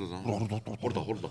Orada.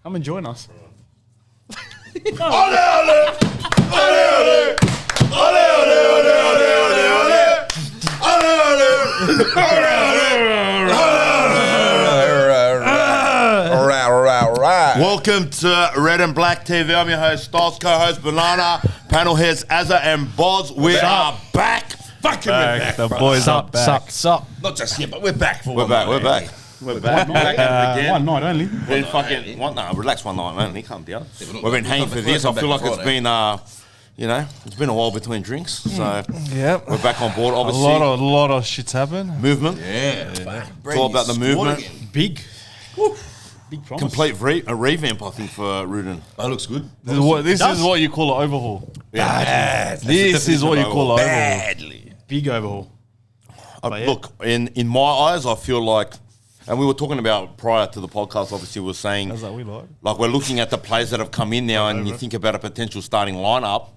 Come and join us. Welcome to Red and Black TV. I'm your host, Styles, co-host Banana, panel heads Azza and Boz. We are back. Fucking we're back. The boys are back. Sup. Not just here, but we're back for We're back. One night only. Been fucking relax one night only. Calm down. We've been hanging for this. I feel like it's been it's been a while between drinks. So Yeah. we're back on board. A Obviously, lot of shit's happened. movement. Yeah. It's all about the movement. Big. Big promise. complete revamp, I think, for Rudin. That looks good. This is what you call an overhaul. Yeah. This is what you call an overhaul. Badly. Big overhaul. Look, in my eyes, I feel like, and we were talking about prior to the podcast, obviously, we were saying, That's what we like. we're looking at the players that have come in now, and you think about a potential starting lineup,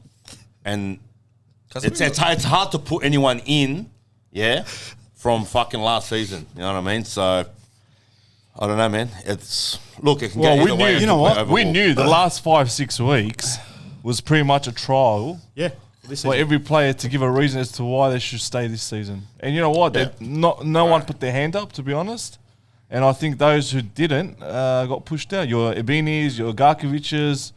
and it's hard to put anyone in, from fucking last season. You know what I mean? So, I don't know, man. It can go either way. You know what? Overall. We knew the last 5-6 weeks was pretty much a trial. Yeah. For every player to give a reason as to why they should stay this season. And you know what? No one put their hand up, to be honest. And I think those who didn't got pushed out. Your Ibinis, your Garkovic's,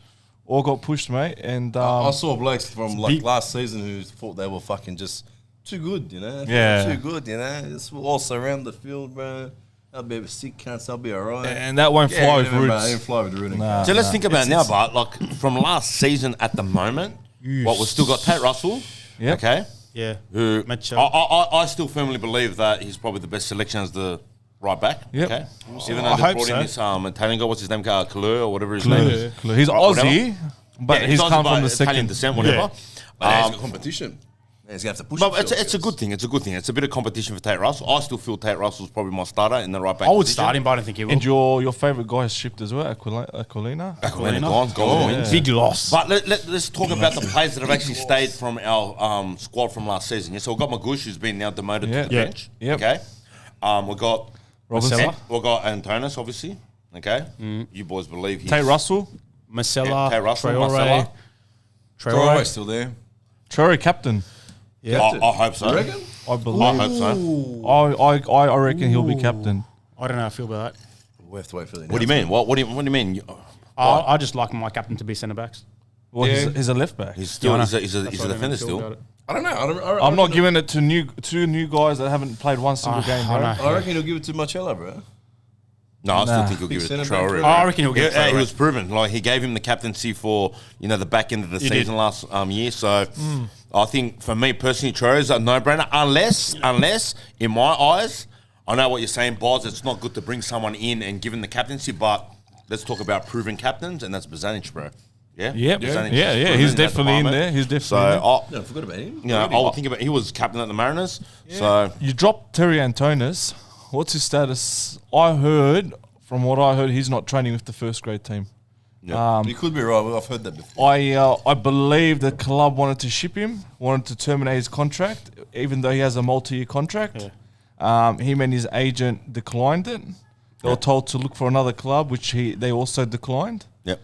all got pushed, mate. And I saw blokes from last season who thought they were fucking just too good, you know? Yeah. Too good, you know? Just all surround the field, bro. I'll be sick, cunts. I'll be all right. and that won't fly with Bro, Roots. didn't fly with Roots. So let's think about it now, Bart. From last season at the moment, we've still got Tate Russell. Yep. Okay. Yeah. Who Mitchell. I still firmly believe that he's probably the best selection as the right back. Yep. Okay. Even though I they hope brought in so. this Italian guy, what's his name? Kalu or whatever his name is. He's Aussie, but Yeah, he's Aussie, come but from the Italian second. descent, whatever. But he's got competition. He's going to have to push But himself, it's a good thing. It's a good thing. It's a bit of competition for Tate Russell. I still feel Tate Russell's probably my starter in the right back. I would position. start him, but I don't think he will. And your favourite guy has shipped as well, Aquilina. Aquilina gone. Wins. Big loss. But let's talk about the players that have actually stayed from our squad from last season. Yeah, so we've got Magush, who's been now demoted to the bench. Yep. Okay. We've got Robinson. We've got Antonis, obviously. Okay. You boys believe he's... Tate Russell. Marcella, Tate Russell, Traore. Marcella. Traore's still there. Traore captain. I hope so. You reckon? I believe. I hope so. I reckon he'll be captain. I don't know how I feel about that. We have to wait for the What do you mean? What do you mean? I just like my captain to be centre backs. Well, he's a left back. He's still he's a defender still. I don't know. I'm not giving it to two new guys that haven't played one single game, bro. I know. I reckon he'll give it to Marcella, bro. No, I still think he'll give it to centre back, Traore. bro. I reckon he'll get He was proven. Like he gave him the captaincy for the back end of the season last year. So I think for me personally, Traore is a no-brainer. Unless in my eyes, I know what you're saying, Boz. It's not good to bring someone in and give him the captaincy, but let's talk about proven captains, and that's Bozanic, bro. Yeah, Yep. Bozanic Yeah. is proven He's in that definitely in department. there. He's definitely So in there. No, I forgot about him. I would think about he was captain at the Mariners. So You dropped Terry Antonis. What's his status? I heard, from what I heard, he's not training with the first grade team. You could be right. I've heard that before. I believe the club wanted to ship him, wanted to terminate his contract, even though he has a multi-year contract. Him and his agent declined it. They were told to look for another club, which they also declined. yep.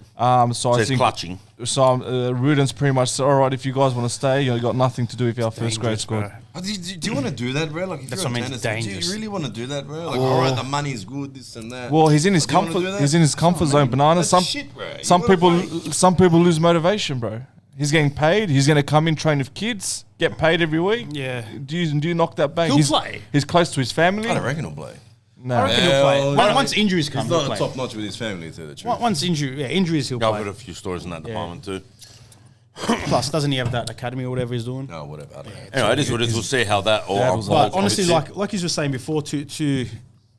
So I He's think clutching. So Rudin's pretty much said, all right, if you guys want to stay, you got nothing to do with our first grade squad. Do you want to do that, bro? Like, if That's you're what I a mean, it's tennis, do dangerous. you really want to do that, bro? Like, all right, the money's good, this and that. Well, he's in his But do you wanna comfort. do that? He's in his comfort zone, banana. That's Some shit, bro. You some wanna people play. some people lose motivation, bro. He's getting paid. He's going to come in, train with kids, get paid every week. Yeah. Do you knock that back? He'll play. He's close to his family. I don't reckon he'll play. No. I reckon he'll play. Well, Once injuries come, He's he'll not play. top notch with his family, to tell the truth. Once injuries, he'll I've play. heard a few stories in that department too. Plus, doesn't he have that academy or whatever he's doing? No, whatever. I don't know. Anyway, it is what it is. We'll see how that all unfolds. But honestly, obviously. like you were saying before, to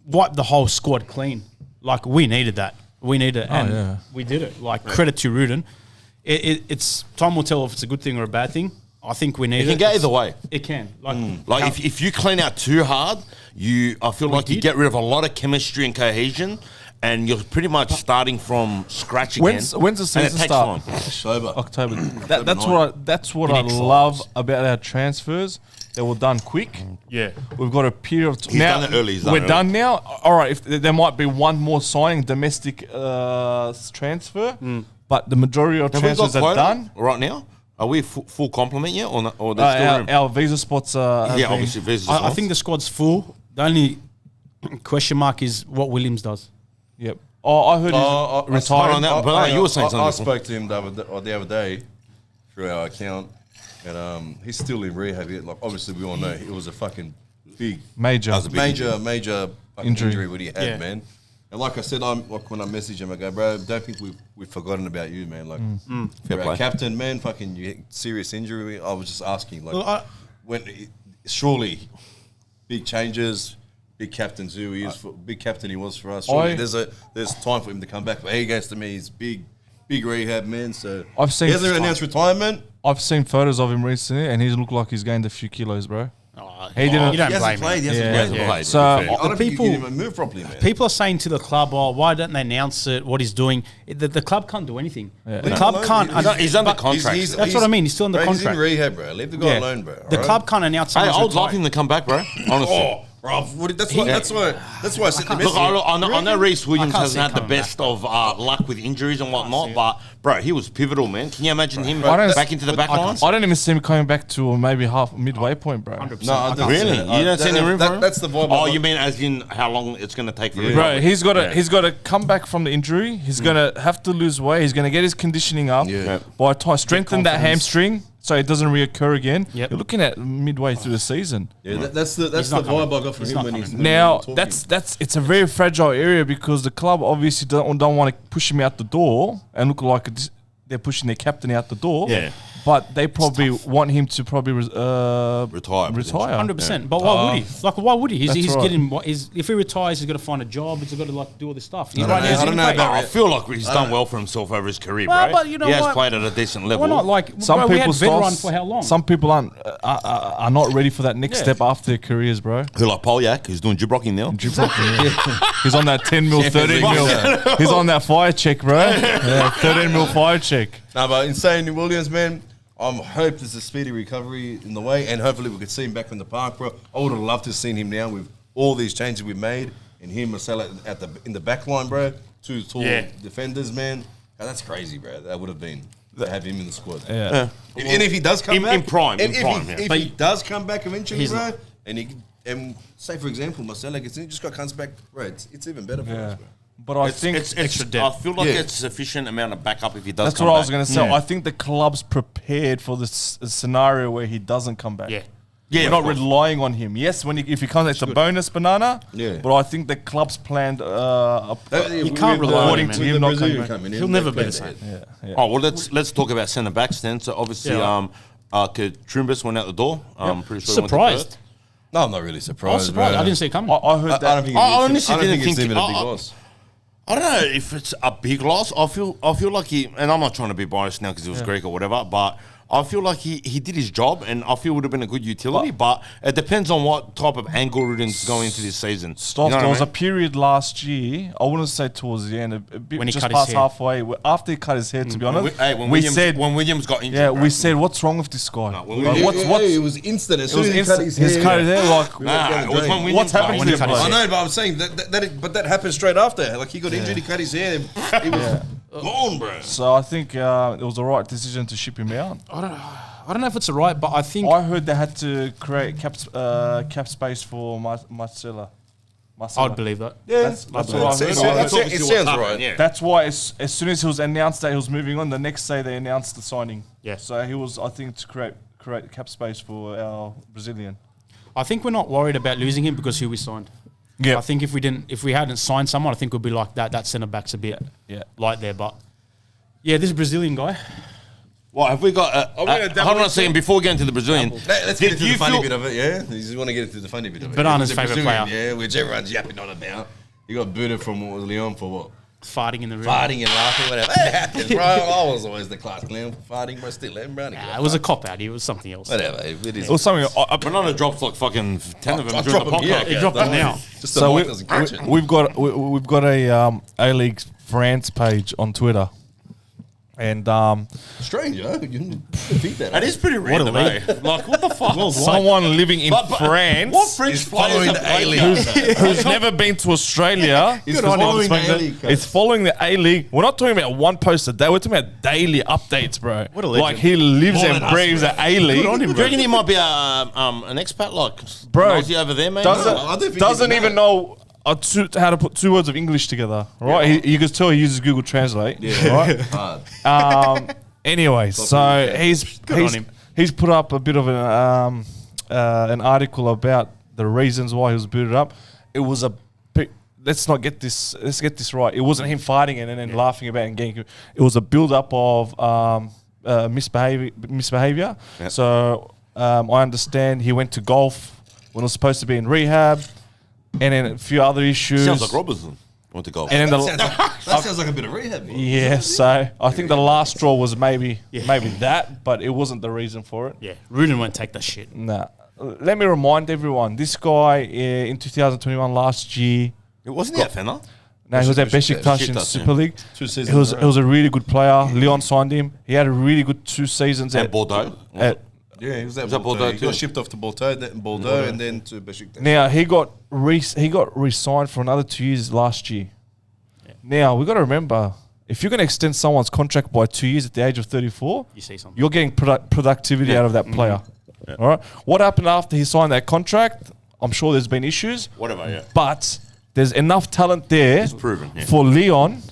wipe the whole squad clean, like we needed that. We needed it, and we did it. Like credit to Rudin. It's time will tell if it's a good thing or a bad thing. I think we need It can go either way. It can. Like if you clean out too hard, I feel like you did. get rid of a lot of chemistry and cohesion, and you're pretty much starting from scratch again. When's the And season it takes start? time. October. October. That's what I love about our transfers. They were done quick. Yeah. We've got a period of time. He's done it early, he's done We're it early. done now. All right, if there might be one more signing, domestic transfer, but the majority of Have we got transfers are quota done. right now? Are we full complement yet, or, not, or there's still room? Our visa spots have Yeah, been- obviously visas. I think the squad's full. The only question mark is what Williams does. Yep. Oh, I heard he's retiring. on that, but you were saying something I before. spoke to him the other day through our account, and he's still in rehab yet. Like, obviously, we all know it was a fucking big, Major. major fucking Injury. injury what he had, Yeah. man. And like I said, when I messaged him, I go, bro, don't think we've forgotten about you, man. Like, Fair you're play. our captain, man. Fucking you, serious injury. I was just asking, like, Well, surely big changes, big captains who he is, big captain he was for us. Surely there's time for him to come back. But he goes to me, he's big rehab man. So I've seen he hasn't announced retirement. I've seen photos of him recently, and he's looked like he's gained a few kilos, bro. He didn't. You don't He blame hasn't played. him. He hasn't played. So I don't think people- you can even move properly, man. People are saying to the club, "Oh, why don't they announce it? What he's doing?" The club can't do anything. The Leave club him can't. alone. He's under contract. That's what I mean. He's still under Bro, contract. He's in rehab, bro. Leave the guy alone, bro. The club can't announce. Hey, someone's I would love retiring. him to come back, bro. Honestly. Oh, bro, that's why I sent the message. Look, I know Rhys Williams can't hasn't see had it the coming best back, of luck with injuries and whatnot, but bro, he was pivotal, man. Can you imagine him I don't- back into the back line? I don't even see him coming back to maybe midway point, bro. 100%. No, I don't Really? see it. You don't see any room for him? That's the vibe. Oh, you mean as in how long it's going to take for him? Bro, he's got to come back from the injury. He's gonna have to lose weight. He's gonna get his conditioning up. Yeah. By time strengthen that confidence. hamstring so it doesn't reoccur again. Yep. You're looking at midway through the season. Yeah, that's the not coming. vibe I got from He's him not when he's coming. Now talking. it's a very fragile area because the club obviously don't want to push him out the door and look like they're pushing their captain out the door. Yeah. But they probably want him to probably Retire. retire. 100%. But why would he? Like, why would he? He's That's right. getting. If he retires, he's got to find a job. He's got to do all this stuff. He's I don't know. he's I don't getting know paid. about I feel like he's done well for himself over his career, Well, bro. but you know he has what? played at a decent level. Why not? Like, Some bro, we people had veteran for how long? Some people are not ready for that next Yeah. step after their careers, bro. Who like Polyak, who's doing Gibrocking now. He's on that 10 mil, 13 mil. He's on that fire check, bro. Yeah, 13 mil fire check. No, but insane Williams, man. I hope there's a speedy recovery in the way, and hopefully we could see him back in the park, bro. I would have loved to have seen him now with all these changes we've made, and him Marcelo in the back line, bro. Two tall defenders, man. Oh, that's crazy, bro. That would have been to have him in the squad. Yeah. And if he does come back in prime, and yeah. if he does come back eventually, He's bro, not. and say for example Marcelo gets in, just got comes back, bro. It's even better for us, bro. But I think It's I feel like it's sufficient amount of backup if he does that's come what back. I was going to say. I think the club's prepared for this scenario where he doesn't come back. Yeah. Yeah, We're of not course. relying on him. Yes, if he comes, it's a bonus banana. Yeah. But I think the club's planned. You can't rely on according him, to man. him not coming back. He'll never be the same. Oh well, let's talk about centre backs then. So obviously, Yeah. Trumbus went out the door. I'm pretty sure he went to Surprised. Perth. No, I'm not really I was surprised. surprised. Bro. I didn't see it coming. I heard I that. don't think I it's- honestly I don't didn't think it's think- even a big I- loss. I don't know if it's a big loss. I feel like he, and I'm not trying to be biased now because he was Greek or whatever, but I feel like he did his job, and I feel it would have been a good utility. But it depends on what type of angle Ruden's going into this season. Stoff, You know there what was I a mean? period last year. I wouldn't say towards the end, a bit When he just cut his past hair. halfway. After he cut his hair, to be honest, When Williams got injured, yeah, bro. we said, what's wrong with this guy? when Like, Williams- what's it was instant. As it soon was as he cut instant. his His hair. cut his hair, like Nah, it was when Williams what's got happened to injured, him, cut his bro? I know, but I'm saying that happened straight after. Like he got injured, he cut his hair. He was gone, bro. So I think it was the right decision to ship him out. I don't know if it's right, but I think I heard they had to create cap space for Marcelo. I'd believe that. Yeah, that's what I heard. That's obviously It what's sounds happened, right. yeah. That's why as soon as he was announced that he was moving on, the next day they announced the signing. Yeah. So he was, I think, to create cap space for our Brazilian. I think we're not worried about losing him because who we signed. Yeah. I think if we hadn't signed someone, I think we'd be like that centre back's a bit light there. But yeah, this Brazilian guy. Well, have we got? we gonna double hold on a it? second before we get into the Brazilian. Let's Did get into you the funny feel- bit of it, yeah? You just want to get into the funny bit of it. Banana's He's a favourite Brazilian, player. Yeah, which everyone's yapping on about. He got booted from Leon for what? Farting in the room. Farting and laughing, whatever. It happens, bro. I was always the class clown for farting, bro. Still, let him run. Nah, it was a cop out. It was something else. Whatever. It is. It was something. Banana dropped like fucking 10 of them I'll during the drop him, podcast. yeah. He dropped it now. Just the So mic doesn't catch it. we've got a A-League France page on Twitter, and Strange, huh? You didn't think that. That is pretty random, eh? Like, what the fuck? someone living in But France What French players following have the played A-League. now? who's never been to Australia He's following the A-League, It's following the A-League. We're not talking about one post a day. We're talking about daily updates, bro. What a legend. Like he lives More and than us, breathes bro. the A-League. Do you reckon he might be an expat, like Bro, Aussie over there, man? I don't think Doesn't he's even mad. know how to put two words of English together, right? You can tell he uses Google Translate, right? Hard. Anyway, so he's on him. he's put up a bit of an article about the reasons why he was booted up. It was let's get this right. It wasn't him fighting and then laughing about and getting. It was a build up of misbehavior. So I understand he went to golf when he was supposed to be in rehab. and then a few other issues. Sounds like Robertson went to golf. And then That sounds like a bit of rehab. Man. yeah, so I think the last straw was maybe that, but it wasn't the reason for it. Yeah, Rudin won't take that shit. Nah. Let me remind everyone, this guy in 2021 last year, It wasn't he at Fenner? no, he was at Besiktas in the Super League. 2 seasons. He was a really good player. Leon signed him. He had a really good 2 seasons At Bordeaux. Yeah, he was at Bordeaux Bordeaux. He too? got shipped off to Bordeaux, and then to Besiktas. Now he got re-signed for another 2 years last year. Now we got to remember, if you're going to extend someone's contract by 2 years at the age of 34, You see something. you're getting productivity out of that player. All right. What happened after he signed that contract? I'm sure there's been issues, Whatever, yeah. but there's enough talent there proven, yeah. for Leon.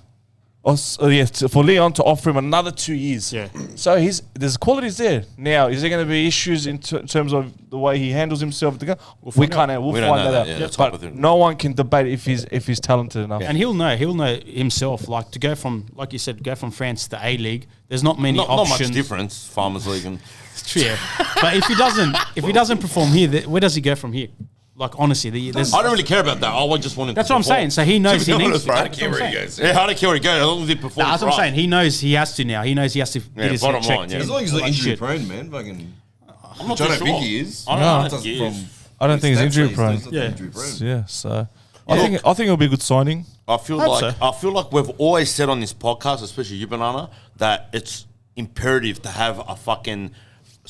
For Leon to offer him another 2 years. Yeah. So there's qualities there. Now, is there going to be issues in terms of the way he handles himself? We'll We find don't that know out. that, yeah, that's up with But him. no one can debate if he's talented enough. And he'll know himself. Like to go from, like you said, go from France to A League. There's not many Not options. much difference, Farmers League and... Yeah, but if he doesn't perform here, where does he go from here? Like honestly, there's. I don't really care about that. I just want him That's to what I'm perform. saying. So he knows To he be needs. honest, right? I don't care where he goes. Yeah, I don't care where he goes, as long as he performs. That's what I'm right. saying. He knows he has to now. He knows he has to get his bottom head checked. line, yeah. As long as he's not Like injury shit. prone, man. Fucking. I'm not Which I too don't sure. think he is. I don't No. know if he is. I don't think he's His stats injury say prone. he's not Yeah. injury prone. Yeah, so I think it'll be a good signing. I feel like we've always said on this podcast, especially you, Banana, that it's imperative to have a fucking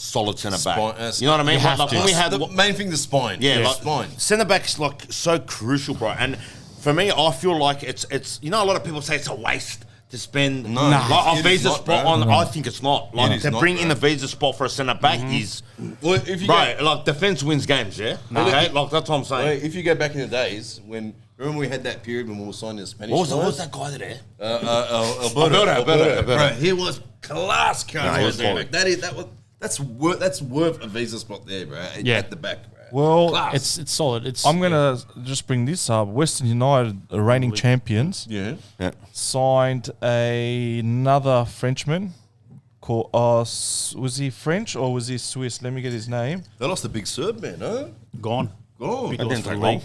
solid centre back. You know what I mean? You have Like to. when we had The main thing, the spine. Yeah, the like spine. centre back's like so crucial, bro. And for me, I feel like it's you know, a lot of people say it's a waste to spend like a It visa is not, spot bro. on. I think it's not. Like is to not, bring bro. in a visa spot for a centre back is Well, if you right. go, Like defense wins games, yeah. Okay, like that's what I'm saying. if you go back in the days when remember we had that period when we were signing the Spanish. What was guys? that guy there? Alberto. Alberto. Bro, he was class. he was quality. That's worth a visa spot there, bro. Yeah. At the back, bro. Well, Class. It's solid. It's. I'm gonna just bring this up. Western United, the reigning champions, Yeah. signed another Frenchman. Called was he French or was he Swiss? Let me get his name. They lost a big Serb man, huh? gone. Oh, That didn't take long.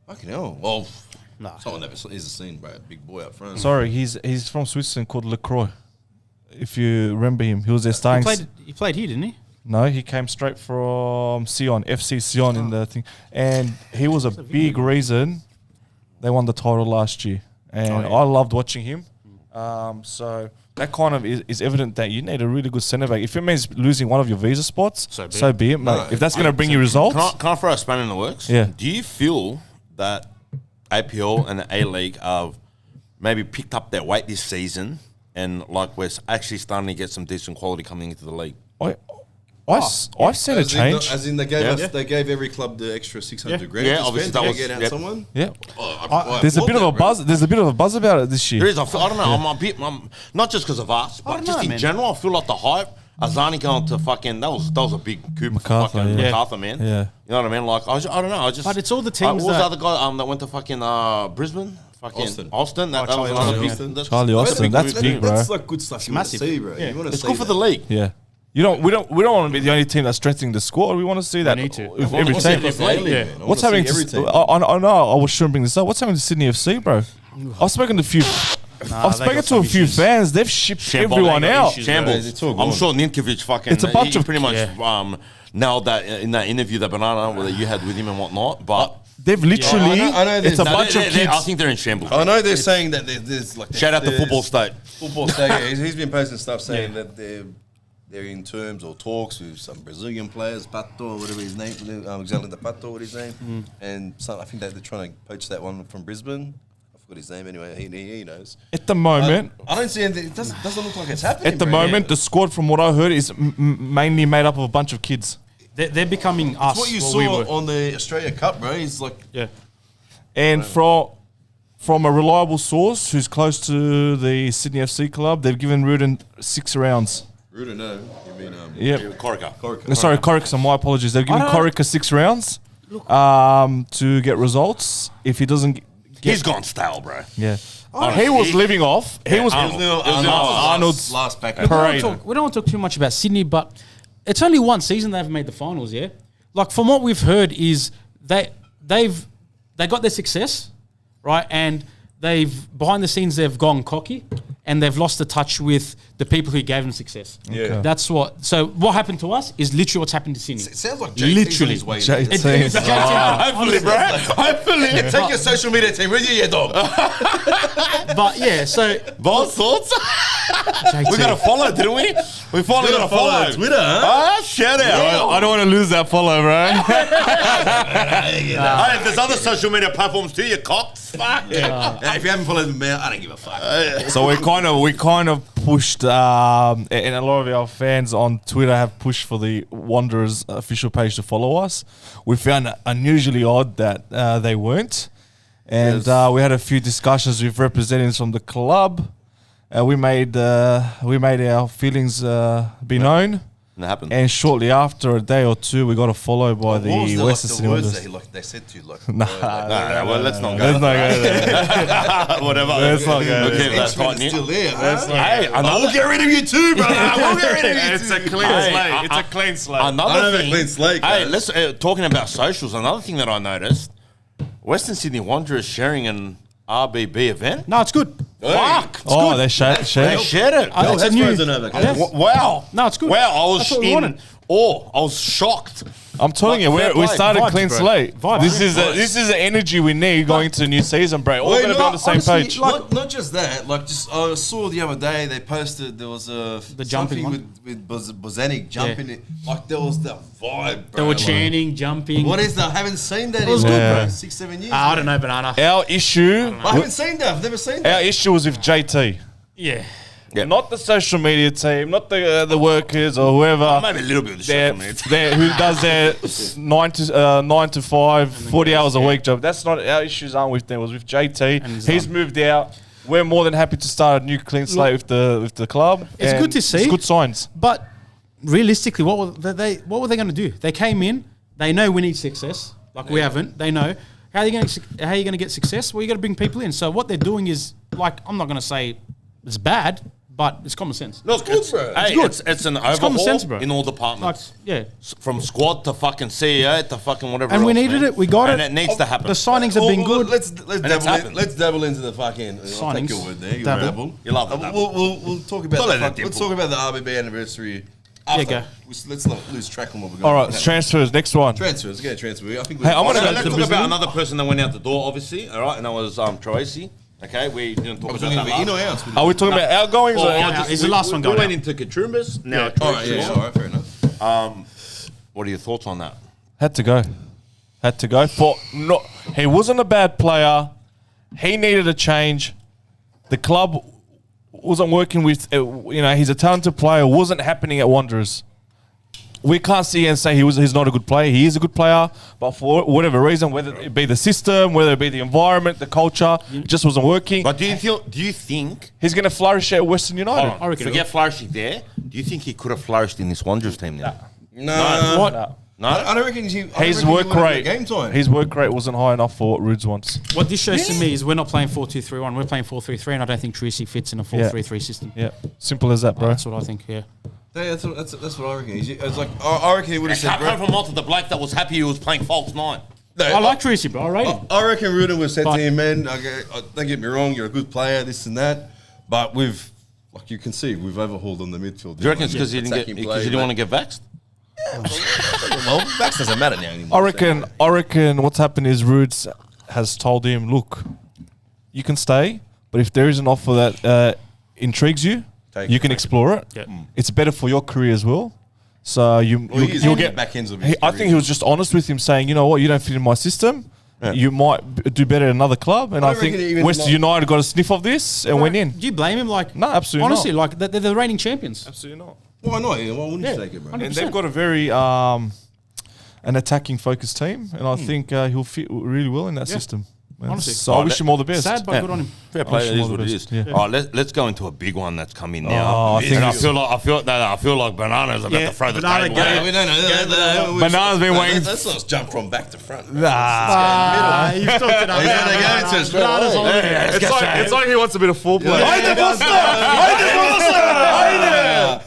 fucking hell. Well, Nah. someone never is a scene, bro. Big boy up front. Sorry, he's from Switzerland called Lacroix. If you remember him, he was there starting. He played here, didn't he? No, he came straight from Sion, FC Sion in the thing, and he was a big reason they won the title last year. And I loved watching him. So that kind of is evident that you need a really good centre back. If it means losing one of your visa spots, so be it, mate. If that's going to bring you results, Can I throw a spanner in the works? Yeah. Do you feel that APL and the A-League have maybe picked up their weight this season and like we're actually starting to get some decent quality coming into the league? I've seen a change. As in, they gave every club the extra 600 grand. Yeah, to obviously spend that to was- get out yep. someone. Yeah, I there's a applaud bit of that, a bro. buzz. There's a bit of a buzz about it this There year. is. I don't know. I'm not just because of us, but don't just know, in man. general. I feel like the hype. Azani going to fucking that was a big coup for MacArthur, fucking yeah. MacArthur, man. Yeah. You know what I mean? Like I don't know. I just. But it's all the teams What was the that- other guy that went to fucking Brisbane? Fucking Austin. That was Charlie another Austin, big. yeah. That's- Charlie that's Austin, big that's move. big, bro. That's like good stuff you want to massive. see, bro. Yeah. You want to It's see good for that. the league. Yeah. We don't want to be the only team that's strengthening the squad. We want to see that need to. with I every wanna see team. it for A-League, Yeah. man. I What's wanna happening see to? every team. I know I shouldn't bring this up. What's happening to Sydney FC, bro? I've spoken to a few. I've they spoken got to a some few issues. fans. They've shipped everyone they got out. issues. Shambles. It's all I'm gone. sure Ninkovic fucking. It's a bunch he of- pretty much Yeah. nailed that in that interview that Banana that you had with him and whatnot. But They've literally. I know It's a there's- bunch of I kids. think they're in shambles. I know they're saying that there's like Shout out to there's- Football State. Football State. Yeah, he's been posting stuff saying that they're in terms or talks with some Brazilian players, Pato or whatever his name, Alexander Pato, what his name, and I think that they're trying to poach that one from Brisbane. I forgot his name anyway. He knows. At the moment, I don't see anything. It doesn't look like it's happening. at the bro. moment, the squad, from what I heard, is mainly made up of a bunch of kids. They're becoming us. It's what you what saw we were. on the Australia Cup, bro. He's like, Yeah. And from a reliable source who's close to the Sydney FC club, they've given Rudin 6 rounds. Ruda, no, you mean Yep. Corica. Corica. Sorry, Corica, my apologies. They've given Corica 6 rounds to get results. If he doesn't He's gone stale, bro. yeah. He was living off. He was Arnold's last back. parade. We don't want to talk too much about Sydney, but it's only one season they've made the finals. Yeah, like from what we've heard is they've they got their success, right? And behind the scenes they've gone cocky, and they've lost the touch with the people who gave them success. Yeah. That's what. So what happened to us is literally what's happened to Sydney. It sounds like JT's literally. on his way. Hopefully, bro. Hopefully. Yeah, take your social media team with you, dog. But yeah, so Boss thoughts? JT. We got to follow, didn't we? We finally got to follow. Twitter, huh? Ah, shout out. I don't want to lose that follow, bro. Hey, if there's other social media platforms too, you cocks. Fuck. Yeah, if you haven't followed me, I don't give a fuck. So we kind of pushed, and a lot of our fans on Twitter have pushed for the Wanderers official page to follow us. We found it unusually odd that they weren't, and we had a few discussions with representatives from the club. We made our feelings be known. And it happened. And shortly after, a day or two, we got a follow by the Western Sydney words Wanderers. that they said to you? Like, Well, let's not go. Let's not go there. Whatever. Let's not go Okay, there. that's fine. still there. Huh? Hey, We'll get rid of you too, bro. We'll get rid of you It's too. a clean slate. It's a clean slate. I Another don't have a thing. clean slate, Hey, guys. let's talking about socials. Another thing that I noticed: Western Sydney Wanderers sharing an RBB event. no, it's good. Fuck. Oh, they shared. They shared. shared it. It's a new. Wow. No, it's good. Wow, I was That's what we in wanted. awe. I was shocked. I'm telling you, Fair we play. started Vibes, clean bro. slate. Vibes. This is the energy we need going into the new season, bro. All going to be on the same page. Not just that. Like, just I saw the other day they posted there was a jumping something with Bozanic jumping it. Like there was that vibe, bro. They were Like, chanting, jumping. what is that? I haven't seen that. It was good, bro. 6-7 years. I don't know, banana. Our issue, I haven't seen that. I've never seen our that. issue was with JT. Yeah. Yeah. Not the social media team, not the workers or whoever. Maybe a little bit of the They're, social media. who does their 9 to 5, 40 hours a week job. That's not our issues. Aren't with them. It was with JT. his He's moved out. We're more than happy to start a new clean slate with the club. It's and good to see. It's good signs. But realistically, what were they going to do? They came in. They know we need success. Like we haven't. They know how are you going to get success? Well, you got to bring people in. So what they're doing is like I'm not going to say it's bad, but it's common sense. Look, it's bro. Hey, good. it's an It's overhaul common sense, bro. in all Like departments. yeah. From squad to fucking CEO to fucking whatever. And we else, needed man. it. We got and it. it needs to happen. The signings have been good. Let's it's happened. let's dabble into the fucking. I'll Signings. take your word there. You Dabble. dabble. You love it, dabble. We'll talk about Call it a let's dimple. talk about the RBB anniversary. Yeah, After. go. Let's not lose track on what we're going. All right, transfers. Next one. Transfers. Get a transfer. I think. Hey, I'm gonna So go let's to talk the about another person that went out the door, obviously. All right, and that was Troisi. Okay, we didn't talk I was about talking that about in last. or out. Are we talking about outgoings or yeah, just- is the last one We going went out? into Kachumbas. Now, All Troisi. right. Yeah. All right. Fair enough. What are your thoughts on that? Had to go. Had to go. He wasn't a bad player. He needed a change. The club wasn't working with, he's a talented player. Wasn't happening at Wanderers. We can't see and say he's not a good player. He is a good player, but for whatever reason, whether it be the system, whether it be the environment, the culture, it just wasn't working. But do you think? He's going to flourish at Western United. Hold on, reckon he forget flourishing there. Do you think he could have flourished in this Wanderers team now? No. What? No. I don't reckon His work rate, Game time. his work rate wasn't high enough for what Rudes wants. What this shows to me is we're not playing 4-2-3-1. We're playing 4-3-3, and I don't think Tracy fits in a 4-3-3 system. Yeah, simple as that, bro. That's what I think. Yeah. That's what I reckon. It's like I reckon he would have said. Come from Malta, the bloke that was happy he was playing false nine. No, I like Tracy, bro. I rate him. I reckon Rudin would have said But- to him, man, don't get me wrong, you're a good player, this and that, but like you can see, we've overhauled on the midfield. Do you reckon it's because you didn't want to get vaxxed? Well, Vax doesn't matter now anymore. I reckon what's happened is Rudes has told him, look, you can stay, but if there is an offer that intrigues you, you can explore it. Yeah. It's better for your career as well. So you'll get back ends of his I think he was just honest with him, saying, you know what, you don't fit in my system. You might do better at another club, and I I think reckon even Western United got a sniff of this and went in. Do you blame him? Like, No, absolutely honestly, not. like they're the reigning champions. Absolutely not. Why not? Why wouldn't Yeah. you take it, bro? 100%. And they've got a very an attacking focused team, and I think he'll fit really well in that system. Honestly. So I wish him all the best. Sad, but good on him. Fair play. wish It him is all what the it best. is. Yeah. All right, let's go into a big one that's come in now. I think And I it's- feel like Banana's about to throw the Banana table. game. No. Banana's been waiting. Let's not jump from back to front. You've talked it up. It's like he wants a bit of foreplay.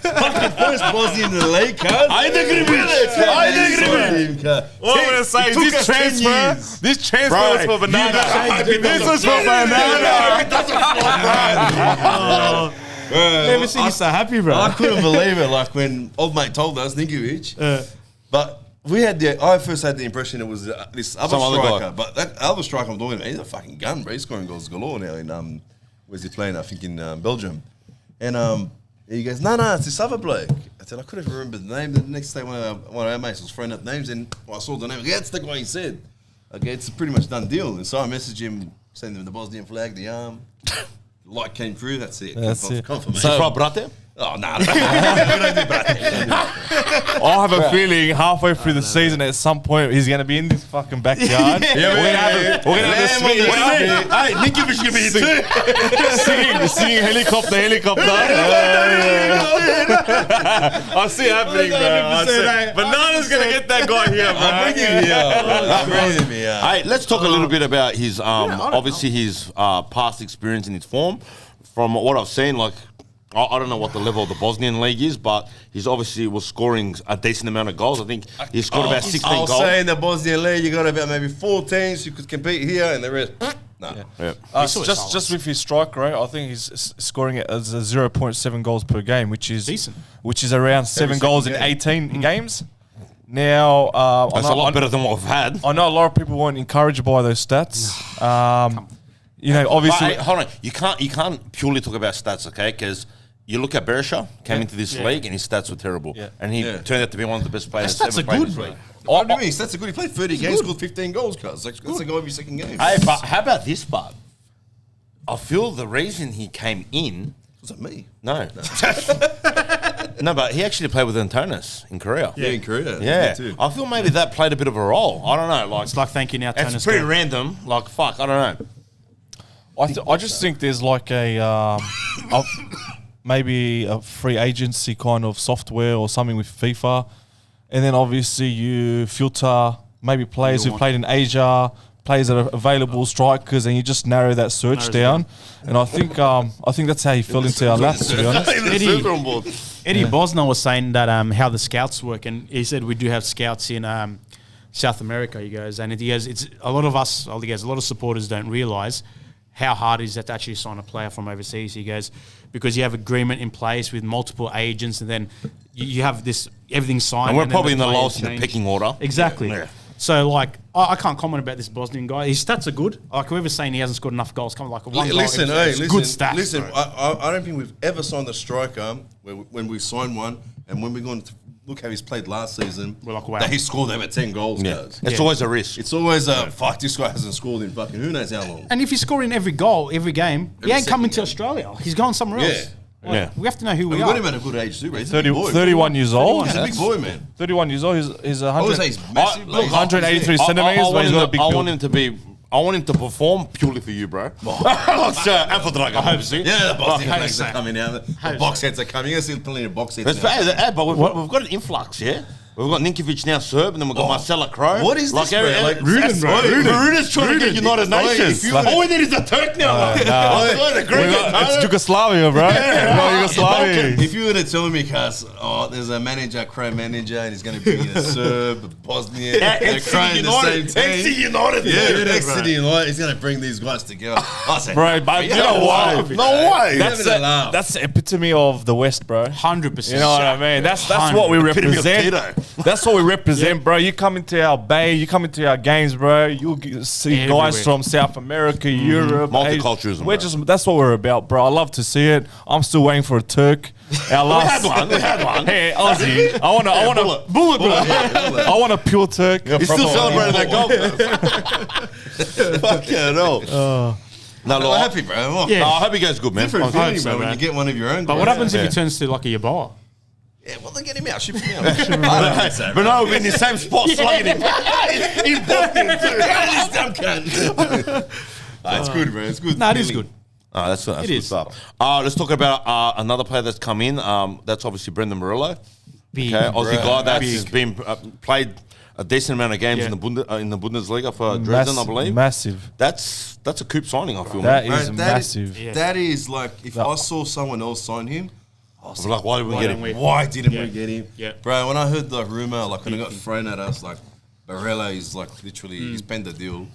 Fucking first Bosnian in the league, cuz. I agree with it. I agree with it. What I'm gonna say, this transfer was for banana. This was for banana. Never seen you so happy, bro. I couldn't believe it. Like when old mate told us, Ninkovic. But I first had the impression it was this other Some other striker. guy. But that other striker I'm talking about, he's a fucking gun, bro. He's scoring goals galore now in where's he playing? I think in Belgium. And he goes, no, it's this other bloke. I said, I couldn't remember the name. The next day, one of our mates was throwing up names, and I saw the name. Yeah, it's the guy he said. Okay, it's a pretty much done deal. And so I messaged him, sent him the Bosnian flag, the arm. The light came through. That's it. That's it. Confirmation. So, from Brate? Oh, no. We don't do Brate. I have a feeling halfway through the season, at some point, he's going to be in this fucking backyard. We're going to have a swing. Hey, Ninkovic should be here too. Singing helicopter. I see it happening, bro. Banana's going to get that guy here, bro. Bring him here. Hey, let's talk a little bit about his obviously his past experience and his form. From what I've seen, like I don't know what the level of the Bosnian league is, but he's obviously was scoring a decent amount of goals. I think he scored about 16 I'll goals. say in the Bosnian league, you got about maybe 4 teams who could compete here, and the rest, no. Yeah. Just with his strike rate, I think he's scoring it as 0.7 goals per game, which is Decent. Which is around 7 goals in 18 games. Now, That's a lot better than what we've had. I know a lot of people weren't encouraged by those stats. You know, obviously, But, hey, hold on, you can't purely talk about stats, okay? Because you look at Berisha, came into this league and his stats were terrible, and he turned out to be one of the best players. Stats ever are played in good, this bro. league. What do you mean? That's a good. He played 30 games, scored 15 goals, cuz. That's a goal every second game. Hey, but how about this part? I feel the reason he came in. Was it me? No. No, but he actually played with Antonis in Korea. Yeah, in Korea. Yeah. Me too. I feel maybe that played a bit of a role. I don't know. Like, It's like thank you now, it's Tony's pretty gone. random. Like, fuck, I don't know. I just think there's like maybe a free agency kind of software or something with FIFA, and then obviously you filter maybe players who played in Asia, players that are available, strikers, and you just narrow that search down. And I think that's how he fell into our laps, to be honest. Eddie Bosner was saying that how the scouts work, and he said we do have scouts in South America. He goes, and he goes, it's a lot of us. He goes, a lot of supporters don't realise how hard it is to actually sign a player from overseas. He goes, because you have agreement in place with multiple agents, and then you have this everything signed. And we're then probably in the players lowest in the change. pecking order. Exactly. Yeah. So, like, I can't comment about this Bosnian guy. His stats are good. Like, whoever's saying he hasn't scored enough goals, come like a one Listen, goal. hey, It's listen, good stats. listen. bro. I don't think we've ever signed a striker when we signed one, and when we're going to look how he's played last season, We're like, wow. that he scored over 10 goals, Yeah. guys. It's always a risk. It's always fuck, this guy hasn't scored in fucking who knows how long. And if he's scoring every goal, every game, he ain't coming to Australia. He's going somewhere else. Yeah. Like, Yeah. We have to know who we We've are. got him at a good age too, bro. He's a big boy. 31 years old. He's a big boy, man. 31 years old. He's I would 100. say he's massive. look, he's 183 obviously- centimeters, but he's got a big I build. want him to be. I want him to perform purely for you, bro. And for Dragon, obviously. Yeah, the Bosnian Hey, flags say- are coming out. The box heads are coming. You're still plenty of box heads. That's now. fair, but we've got an influx, yeah? We've got Ninkovic now Serb, and then we've got Marcelo Crow. What is this, bro? Like, Rudin, bro. Rudin's trying to get United Nations. if you were- All we need is a Turk now. It's Yugoslavia, bro. Yugoslavia. If you were to tell me, cuz, there's a manager, Crow manager, and he's going to be a Serb, a Bosnian, and a Crow in the same team. United. Yeah, next City United, he's going to bring these guys together. I say, Bro, but you know what? No way. That's the epitome of the West, bro. 100%. You know what I mean? That's what we Epitome of represent. Tito. That's what we represent, bro. You come into our bay, you come into our games, bro. You'll see Everywhere. guys from South America, Europe, Multiculturalism, We're bro. that's what we're about, bro. I love to see it. I'm still waiting for a Turk. Our last, We had one. Hey, Aussie. I want a bullet, bro. I want a pure Turk. He's still celebrating that goal. Fuck yeah, no. No, I'm look, happy, bro. Yeah. no, I hope he goes good, man. Different Honestly. feeling, so, bro, when man. you get one of your own. But guys. what happens if Yeah. he turns to like a Yeboah? Yeah, well, then get him out. Ship him out. But no, we're in the same spot, slugging him. In Boston, too. This dumb cunt. It's good, bro. It's good. No, it is feeling. good. Oh, that's good is. stuff. Let's talk about another player that's come in. That's obviously Brendan Borrello. Big. Okay, Aussie guy that's Big. been played a decent amount of games Yeah. in the Bundesliga for Dresden, I believe. Massive. That's a coup signing, I feel. That man. is Bro, massive. Yeah. That is like if I saw someone else sign him, I was like, why did we get him? Why didn't we get him? Yeah. Bro, when I heard the rumor, like when it got thrown at us, like Borrello is like literally he's penned the deal.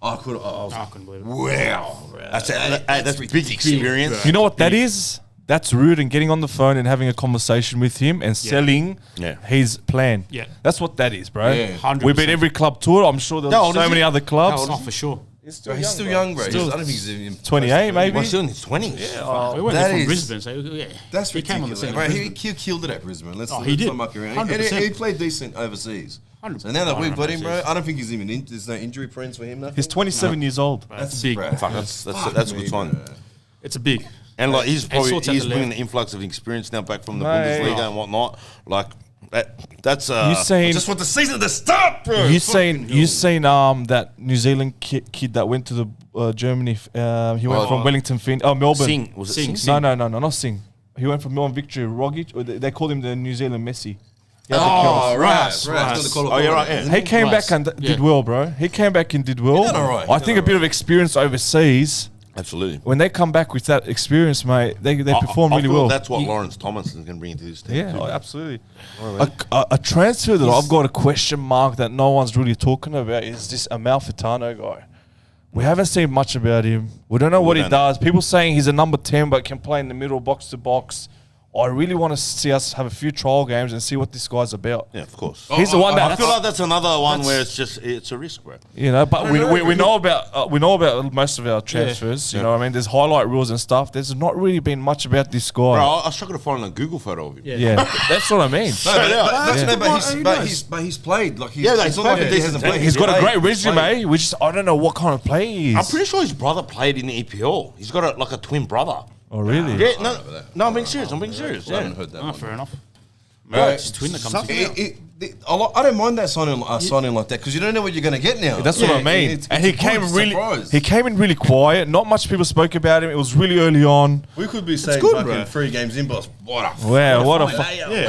I couldn't believe it. Wow. That's big experience. You know what that is? That's rude and getting on the phone and having a conversation with him and selling his plan. Yeah. That's what that is, bro. Yeah. 100%. We beat every club to it. I'm sure there's so many other clubs. Oh, for sure. He's still young, bro. I don't think he's even 28 maybe. He's still in his 20s. Yeah, We went that there from is- Brisbane, so yeah. That's He came on the ridiculous, scene bro. in He Brisbane. killed it at Brisbane. Let's he did. not muck around. And 100%. he played decent overseas. 100%. So now that we've got him, bro, overseas. I don't think he's even there's no injury prints for him. Nothing. He's 27 years old. That's big. bro. Fuck, that's a good sign. It's a big. And like he's sorts out the bringing left. the influx of experience now back from the Mate. Bundesliga and whatnot. Like that's You saying Just want the season to start, bro. you seen that New Zealand kid that went to the Germany? He went from Wellington, Melbourne. Sing was it Sing? No, not Sing. He went from Melbourne Victory. Rogic. Or they called him the New Zealand Messi. Oh, right. Oh, you're right. Yeah. He came Rice. back and did well, bro. He came back and did well. done all right. I think a bit of experience overseas. Absolutely. When they come back with that experience, mate, they perform I really feel well. That's what Lawrence Thomas is going to bring into this team. Yeah, too. absolutely. A transfer that I've got a question mark that no one's really talking about is this Amalfitano guy. We haven't seen much about him. We don't know what he don't. does. People saying he's a number 10 but can play in the middle, box to box. I really want to see us have a few trial games and see what this guy's about. Yeah, of course. He's the one that I feel like that's another one where it's a risk, bro. you know, but we know about most of our transfers. You know what I mean? There's highlight reels and stuff. There's not really been much about this guy. Bro, I struggle to find a Google photo of him. Yeah, that's what I mean. But he's played. Like Yeah, it's he's not like played he a hasn't decent played. He's got a great He's played. resume. We just I don't know what kind of play he I'm is. pretty sure his brother played in the EPL. He's got like a twin brother. Oh really? Yeah, no, I'm being serious. I'm being serious. I Yeah. haven't heard that. Oh, one. fair enough. Right. It's twin that comes in. I don't mind that signing like that because you don't know what you're going to get now. That's what I mean. It's And he a came good really, surprise. he came in really quiet. Not much people spoke about him. It was really early on. We could be saying good, fucking bro. 3 games in, boss. What a Wow, what a Yeah,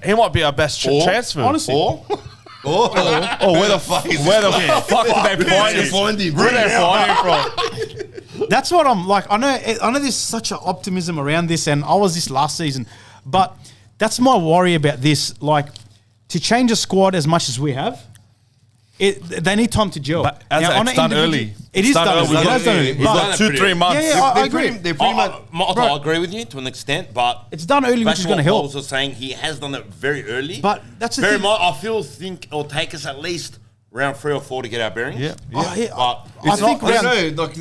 he might be our best transfer. Honestly. Oh, where the fuck did they find him? Where did they find him from? That's what I'm like. I know there's such an optimism around this, and I was this last season, but that's my worry about this. Like, to change a squad as much as we have, they need time to gel. But it's done early. It is done early. It has done early. He's done But it 2-3 months. Yeah, I agree. They're pretty much. I agree with you to an extent, but It's done early, which is going to help. Also saying he has done it very early. But that's the very thing. much. I think it'll take us at least round 3 or 4 to get our bearings. Yeah. Oh, yeah. But I think I round, don't know. Like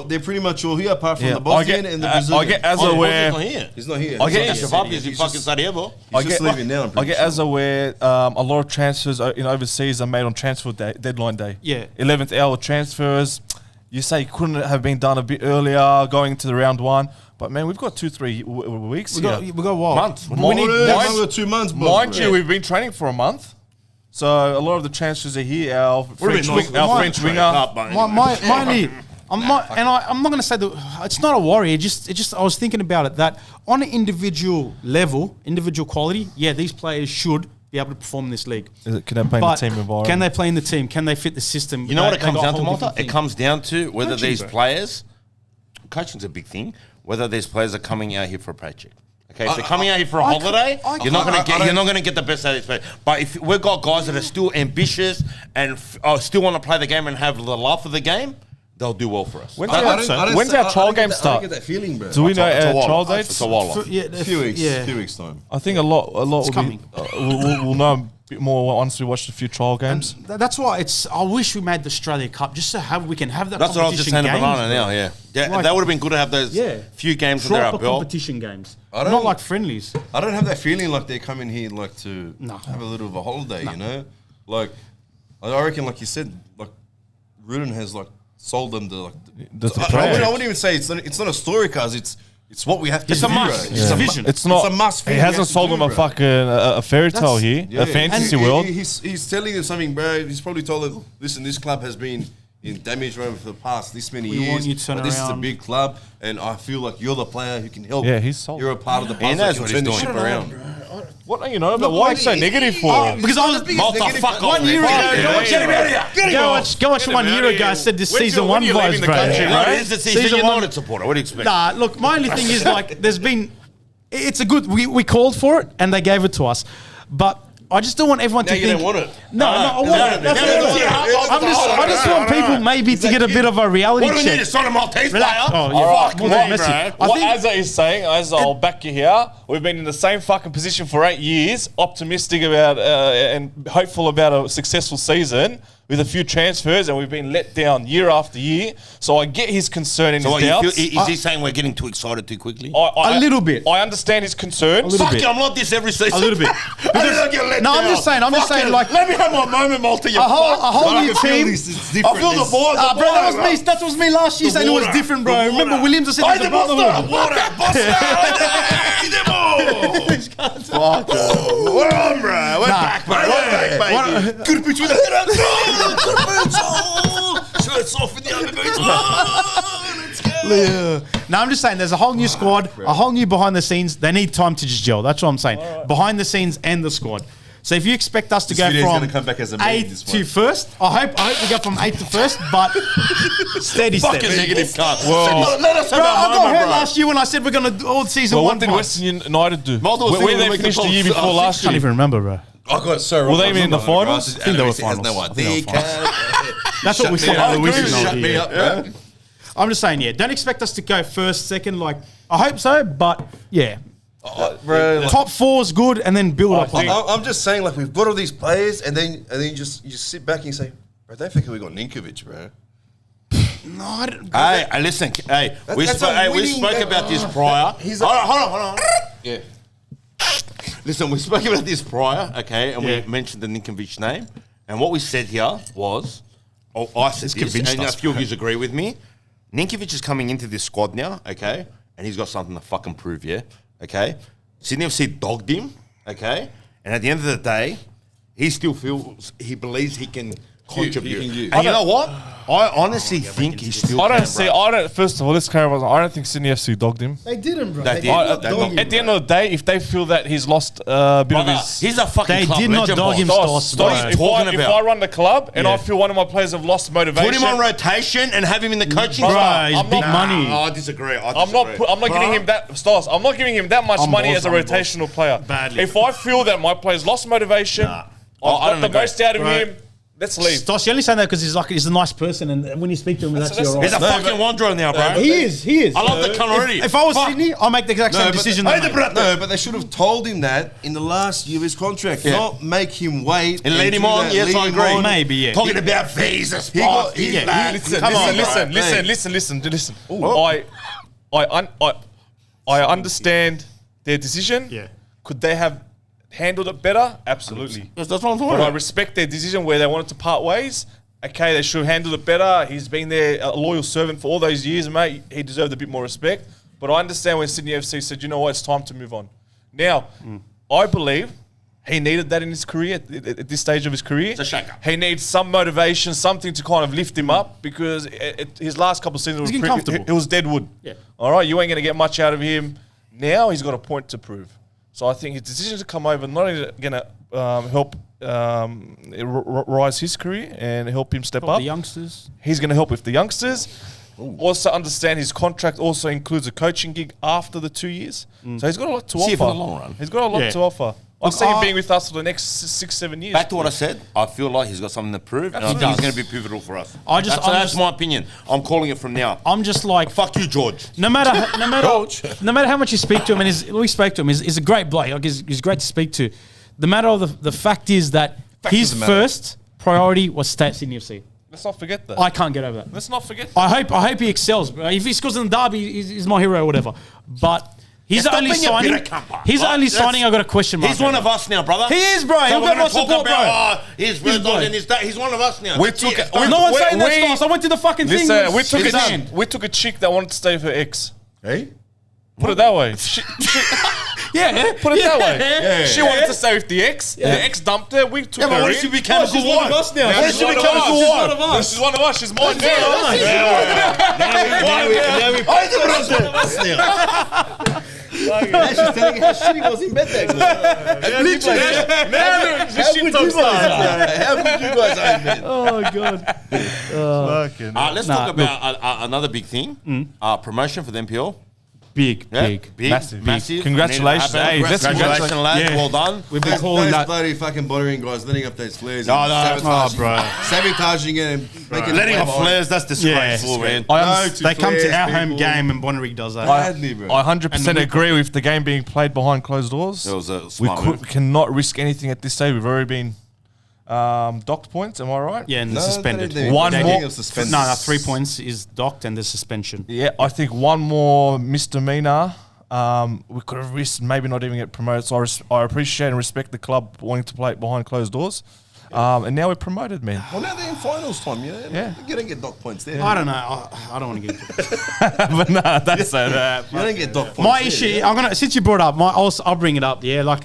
they're pretty much all here, apart from Yeah. the Bosnian and the Brazilian. I get as He's aware. not here. He's not here. I get He's as not Shabab here. is in He's fucking just- Sarajevo. He's just leaving now. I'm I pretty get sure. as aware. A lot of transfers in overseas are made on transfer deadline day. Yeah. 11th hour transfers. You say couldn't have been done a bit earlier, going into the round 1. But man, we've got 2-3 weeks we here. got what? Months. We need Another 2 months, Mind you, we've been training for a month. So a lot of the transfers are here. Our French winger. My only, I'm not going to say that it's not a worry. It just I was thinking about it that on an individual level, individual quality, yeah, these players should be able to perform in this league. Can they play in the But team environment? can they play in the team? Can they fit the system? You know what it They comes got a down to, whole Malta? different It thing. comes down to whether Coaching, these bro. players, coaching's a big thing, whether these players are coming out here for a paycheck. Okay, if they're coming out here for a holiday, you're not going to get the best out of these players. But if we've got guys that are still ambitious and still want to play the game and have the love of the game, they'll do well for us. When's our trial game I start? don't get that feeling, bro. Do we know It's a our while. trial It's dates? a while off. Yeah, A few weeks time. I think a lot will be. coming. We'll know a bit more once we watch a few trial games. That's why I wish we made the Australia Cup just so we can have that. That's what I was just saying to games, Banana bro. now, yeah. Like- That would have been good to have those few games under our Proper belt. competition games, I don't- not like friendlies. I don't have that feeling like they're coming here like to No. have a little of a holiday, you know? Like, I reckon, like you said, like, Rudin has, like, sold them the project. I wouldn't even say it's not a story, cuz it's what we have to It's do. a must. bro. It's a vision. It's not. It's a must thing He we hasn't have to sold do, them a bro. fucking a fairy tale here, a fantasy And world. He's telling them something, bro. He's probably told them, listen, this club has been in damage road for the past this many We years. want you to turn but this is a around. big club, and I feel like you're the player who can help. Yeah, he's sold. You're a part of the He puzzle. knows that what can he's turn the doing. ship around. What are you know? But why are you so negative for? Because I was Malta, fuck off, 1 year man. ago. Fuck Get him out of here. Go watch Get 1 him year outta ago. I here. said this When season you- 1 when you leaving vibes, the bro. country, No, right? it is the season. You're not a supporter. What do you expect? Nah, look, my only thing is like there's been it's a good. We called for it and they gave it to us, but I just don't want everyone Now to you think. don't want it. No, I want it. That's what I just want people maybe to get a bit of a reality What do we check. need? It's not a Maltese player. Oh, yeah. All right, More than Messi. bro. I What think Azza is saying, I'll back you here. We've been in the same fucking position for 8 years, optimistic about and hopeful about a successful season with a few transfers, and we've been let down year after year. So I get his concern and So his what, doubts. is he saying we're getting too excited too quickly? A little bit. I understand his concerns. little Fuck bit. you, I'm like this every season. A little bit. I don't get let No, I'm down. just saying, like, let me have my moment, Malta. You a whole fuck. new team. I feel the boys. Bro, that was me last year saying it was different, bro. Remember Williams? I said Hey, it was the a brotherhood. Water, Fuck. We're on, bro. We're back, bro. We're back, baby. Good pitch with the head up. Good boots on. Shirts off with the other boots on. Let's go. No, I'm just saying there's a whole new squad, a whole new behind the scenes. They need time to just gel. That's what I'm saying. Behind the scenes and the squad. So if you expect us to go video's from gonna come back as a meme, 8th this to one. 1st, I hope we go from 8th to 1st, but steady Fucking steps. negative cunt. Well, Let us have Bro, I our got moment, hurt bro. last year when I said we're going to do all season well, one. what did Western United do? Malta was Where thinking they to make finished the the year top before last I can't year? even remember, bro. I got so Were they even in the finals? I think they were finals. No I think they idea. That's what we said. I over the agree weekend. with Shut me up, bro. I'm just saying, yeah, don't expect us to go first, second. Like, I hope so, but yeah. Bro, like, Top 4 is good, and then build up on think- it. I'm just saying, like, we've got all these players, and then you just sit back and you say, bro, they think we got Ninkovic, bro. No, I don't. Hey, listen. Hey, we that's spoke a winning about game. this prior. He's Hold on. Yeah. Listen, we spoke about this prior, okay, and Yeah. we mentioned the Ninkovic name, and what we said here was, I said this, convinced and us, a few of you agree with me. Ninkovic is coming into this squad now, okay, and he's got something to fucking prove, yeah, okay. Sydney FC dogged him, okay, and at the end of the day, he still feels he believes he can contribute. he can give. And you know what? I honestly think he still. can, bro. First of all, let's clarify. I don't think Sydney FC dogged him. They didn't, bro. They did. At the end of the day, if they feel that he's lost a bit of Brother, his. he's a fucking They club did not legend, dog him, boss. Stoss, What are bro. you talking If about? I run the club and Yeah. I feel one of my players have lost motivation, Put him on rotation and have him in the coaching Bro, staff. he's big money. I disagree. I'm not giving him that. Stoss, I'm not giving him that much money as a rotational player. Badly. If I feel that my player's lost motivation, I I've got don't the agree. most out of Bro. him. Let's leave. Stoss, you only saying that because he's a nice person, and when you speak to him, he's actually that's- alright. He's a fucking wanderer now, bro. He is. I love the cunt already. If I was Fuck. Sydney, I'll make the exact same decision. they made. No, but they should have told him that in the last year of his contract, not make him wait And lead him do on. that, Yes, lead I him agree. on. Maybe, yeah. Talking about visas, He got- he- I understand their decision. Yeah. Could they have handled it better? Absolutely. Yes, that's what I'm talking But I about. respect their decision where they wanted to part ways. Okay, they should have handled it better. He's been there, a loyal servant for all those years, mate. He deserved a bit more respect. But I understand when Sydney FC said, you know what, it's time to move on. Now, I believe he needed that in his career, at this stage of his career. It's a shaker. He needs some motivation, something to kind of lift him up because his last couple of seasons was getting comfortable. it was dead wood. Yeah. All right, you ain't going to get much out of him. Now he's got a point to prove. So I think his decision to come over not only going to help rise his career and help him step up. The youngsters. He's going to help with the youngsters. Also understand his contract also includes a coaching gig after the 2 years. So he's got a lot to See offer. it for the long run. He's got a lot Yeah. to offer. I see him being with us for the next 6-7 years. Back to what I said, I feel like he's got something to prove, and I think he's going to be pivotal for us. That's my opinion. I'm calling it from now. I'm just like, Fuck you, George. no matter how much you speak to him, and we spoke to him, he's a great bloke. Like he's great to speak to. The matter of the fact is that his of the matter. first priority was stay at Sydney FC. Let's not forget that. I can't get over that. Let's not forget that. I hope he excels. Bro. If he scores in the derby, he's my hero or whatever. But he's the stop only being a signing. bitter cumpa. He's the Like, only that's- signing I got a question mark. He's one over. of us now, brother. He is, bro. So He'll we're get going my to talk support, bro. about his He's birthday right. and his day. He's one of us now. We That's took it. it- we- No one's saying that, we- Stoss. I went to the fucking thing. Listen, we took It's done. we took a chick that wanted to stay with her ex. Hey? Put it that way. Yeah, Put it that way. Yeah. She wanted to stay with the ex. The ex dumped her. We took Yeah, but her what in. if she became a good wife? now. What if she became a good wife? No, she's one of us. She's mine now. Now she's telling you how shit he was in bed that good. Now this shit talk starts. How good you guys are in bed? Oh god. Let's talk about another big thing. Promotion for the NPL. Big. Massive. Congratulations. Hey, let's Congratulations, lads. Yeah. Well done. We've been Those calling that. bloody fucking bordering guys letting up those flares. No, and no. sabotaging it and making Letting it off flares, that's disgraceful, man. They come to our home game and Bonnerig does that. Badly, bro. I 100% agree with the game being played behind closed doors. It was a We smart move. cannot risk anything at this stage. We've already been docked points. Am I right? Yeah, and No, suspended. One more- No, 3 points is docked and there's suspension. Yeah, I think one more misdemeanor. We could have risked maybe not even get promoted. So I appreciate and respect the club wanting to play it behind closed doors. And now we're promoted, man. Well, now they're in finals time, Yeah. You don't get dock points there. I don't know. I don't want to get into it. But no, that's You don't get dock points. My issue, I'm gonna since you brought it up, I'll bring it up. Yeah, like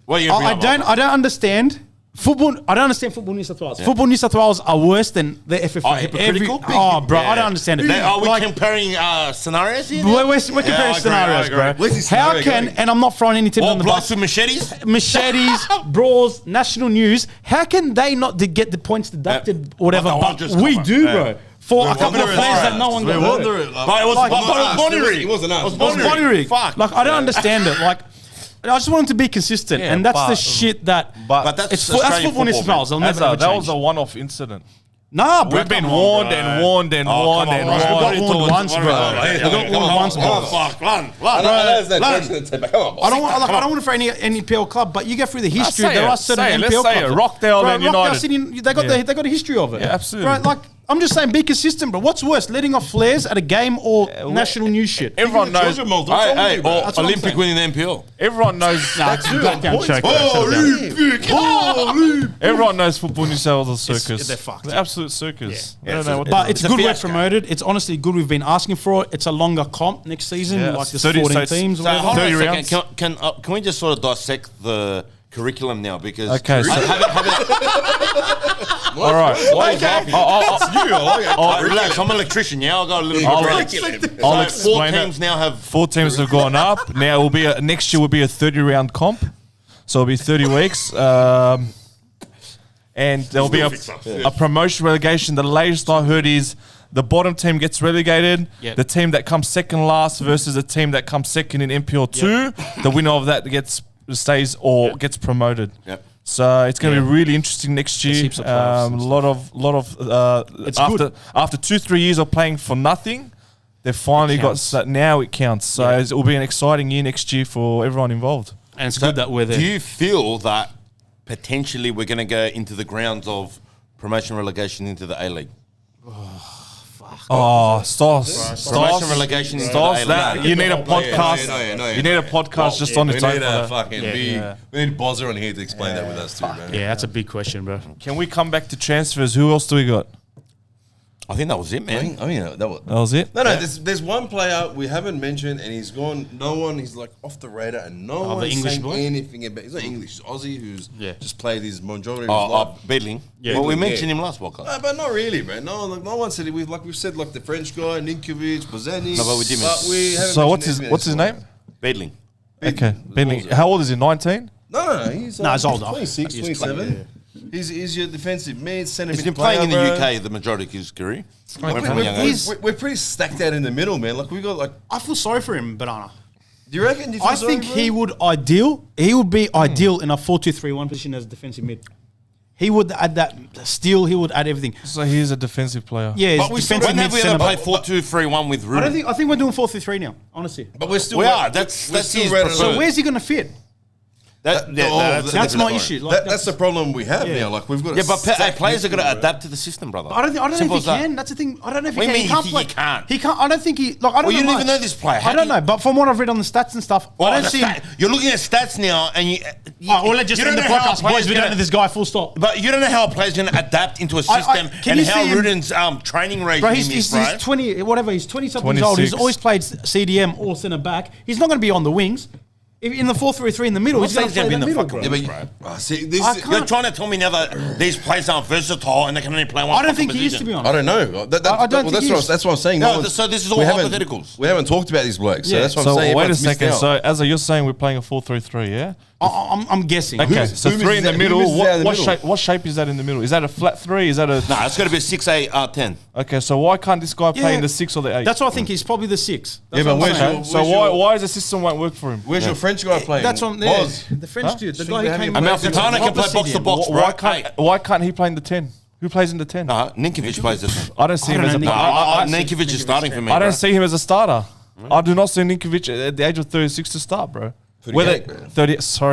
What are you I don't understand. Football, I don't understand Football New South Wales. Football New South Wales are worse than the FFA. hypocritical? Bro, I don't understand it. Are we Like, comparing scenarios here? we're comparing I agree, scenarios, I agree. bro. Where's this How scenario can, going? and I'm not throwing any teams All on the blokes bus, with machetes? machetes, brawls, national news, how can they not get the points deducted or whatever, Like the but Hodges we comment. do, Yeah. bro. For a couple of wondering players us. that no one got We hurt. wonder it. But it was Like, Bonnerig. It wasn't us. It was It It was Bonnerig. Bonnerig. Fuck. Like, I don't understand it. Like, I just want them to be consistent, Yeah, and that's the but- shit that. But that's It's Australian Football New South football, Wales. They'll That's never that change. was a one-off incident. Nah, bro. We've been come on, warned bro. and warned and Oh, warned come and on, bro. warned. We got warned once, bro. We got warned once, bro. Oh, fuck, run. I know there's no Run. direction to take back. Come on, boss. I don't want to for any NPL club, but you go through the history. say There it, are certain say it, let's NPL say clubs. it. Rockdale and United. City, they got Yeah. they got a history of it. Yeah, absolutely. Right, like I'm just saying, be consistent, bro. What's worse, letting off flares at a game or national news shit? Everyone knows. Hey, That's what I'm Olympic saying. winning NPL. Everyone knows. Everyone knows Football New South Wales is a circus. they're fucked. The absolute circus. Yeah. I don't know what But it's It's a good we're fiasco. promoted. It's honestly good we've been asking for it. It's a longer comp next season, Yeah, like it's there's 30 14 so teams or So whatever. hold on 30 a second. rounds. Can we just sort of dissect the curriculum now? Because Okay, so- I All right. relax. I'm an electrician. Yeah, I'll go a little bit. I'll around. I'll So four explain teams it. now have. 4 teams have gone up. Now it will be next year will be a 30-round comp, so it'll be 30 weeks. And there'll be a promotion relegation. The latest I heard is the bottom team gets relegated. Yep. The team that comes second last versus the team that comes second in NPL 2. The winner of that stays or gets promoted. Yep. So it's going to be really interesting next year. heaps of playoffs and lot of. It's after 2-3 years of playing for nothing, they finally got. Now it counts. So it will be an exciting year next year for everyone involved. And it's good that we're there. Do you feel that potentially we're going to go into the grounds of promotion relegation into the A-League? Oh, Stas. Promotion relegation into the Stas, A-League. that you need a podcast. No. You need a podcast just on We its own. need for a that. fucking big. We need Bozzer on here to explain that with us too, man. Yeah, that's a big question, bro. Can we come back to transfers? Who else do we got? I think that was it, man. I mean, that was. That was it. No, there's one player we haven't mentioned, and he's gone. No one, he's like off the radar, and no the one's English saying boy? anything about. He's not English, he's Aussie, who's just played his majority of his Oh, life. Bedling. Yeah. Well, we Yeah. mentioned him last podcast. No, but not really, man. No one said it. We've said like the French guy, Ninkovic, Bozani. No, but we didn't. we haven't So mentioned what's his name? Bedling. Okay, Bentley. How old is he? 19. No, he's he's older. 26, He's 27. He's your defensive mid, centre He's mid been playing in the player, bro. UK the majority of his career. Went from a young age. We're pretty stacked out in the middle, man. Like we got like. I feel sorry for him, Banana. Do you reckon? Do you feel I sorry think for he him? would be ideal in a 4-2-3-1 position as defensive mid. He would add that steal. He would add everything. So he's a defensive player. Yeah, But we still defensive when mid, have we ever centre played back. 4-2-3-1 with I Ruben? think we're doing 4-3-3 now. Honestly. But we're still. We are. That's still his ready to- preferred. So where's he going to fit? That's a That's different my story. issue. Like, That's the problem we have now. Like we've got. Yeah, but players are going to adapt to the system, brother. I don't know Simple if he as that. can. That's the thing. I don't know if What he do can. you He mean can't you play. think he can't? He can't. I don't think he. Like I don't Well, know. you don't much. even know this player. How I don't do you- know. But from what I've read on the stats and stuff, I don't see. You're looking at stats now, and you. Oh, well, let's just you end the know how a podcast, player's boys. We don't gonna- know this guy. Full stop. But you don't know how a player's going to adapt into a system can and you how see him- Ruden's training regime Bro, is, he's bro. 20, whatever. He's 20-something years old. He's 26. always played CDM or centre back. He's not going to be on the wings. If in the 4-3-3 in the middle, he's I'm going saying to he's play gonna that be in the middle, fucking bro. wings, bro. See, this I is, can't- You're trying to tell me now that these players aren't versatile and they can only play one. I don't fucking think he is, to position. be I honest. don't know. I don't think he is. That's what I'm saying. No, one's- so this is all we haven't- hypotheticals. We haven't talked about these blokes. So Yeah. that's what So I'm saying. wait a Everyone's missed second. out. So as you're saying, we're playing a 4-3-3. Yeah. I'm guessing. Okay, so who 3 in the misses middle. out in the middle? What shape is that in the middle? Is that a flat 3? Is that a... Nah, it's got to be a 6, 8, 10. Okay, so why can't this guy play Yeah. in the 6 or the 8? That's what I think. He's probably the 6. Yeah, but where's your, So why is the system won't work for him? where's your French guy playing? That's on there. Boz. The French dude, the guy who came. Amalfitano can play box to box, bro. Why can't he play in the 10? Who plays in the 10? Nah, Ninkovic plays this. I don't see him as a... don't know, Ninkovic is starting for me. I don't bro. see him as a starter. I do not see Ninkovic at the age of 36 to start, bro. 38, bro.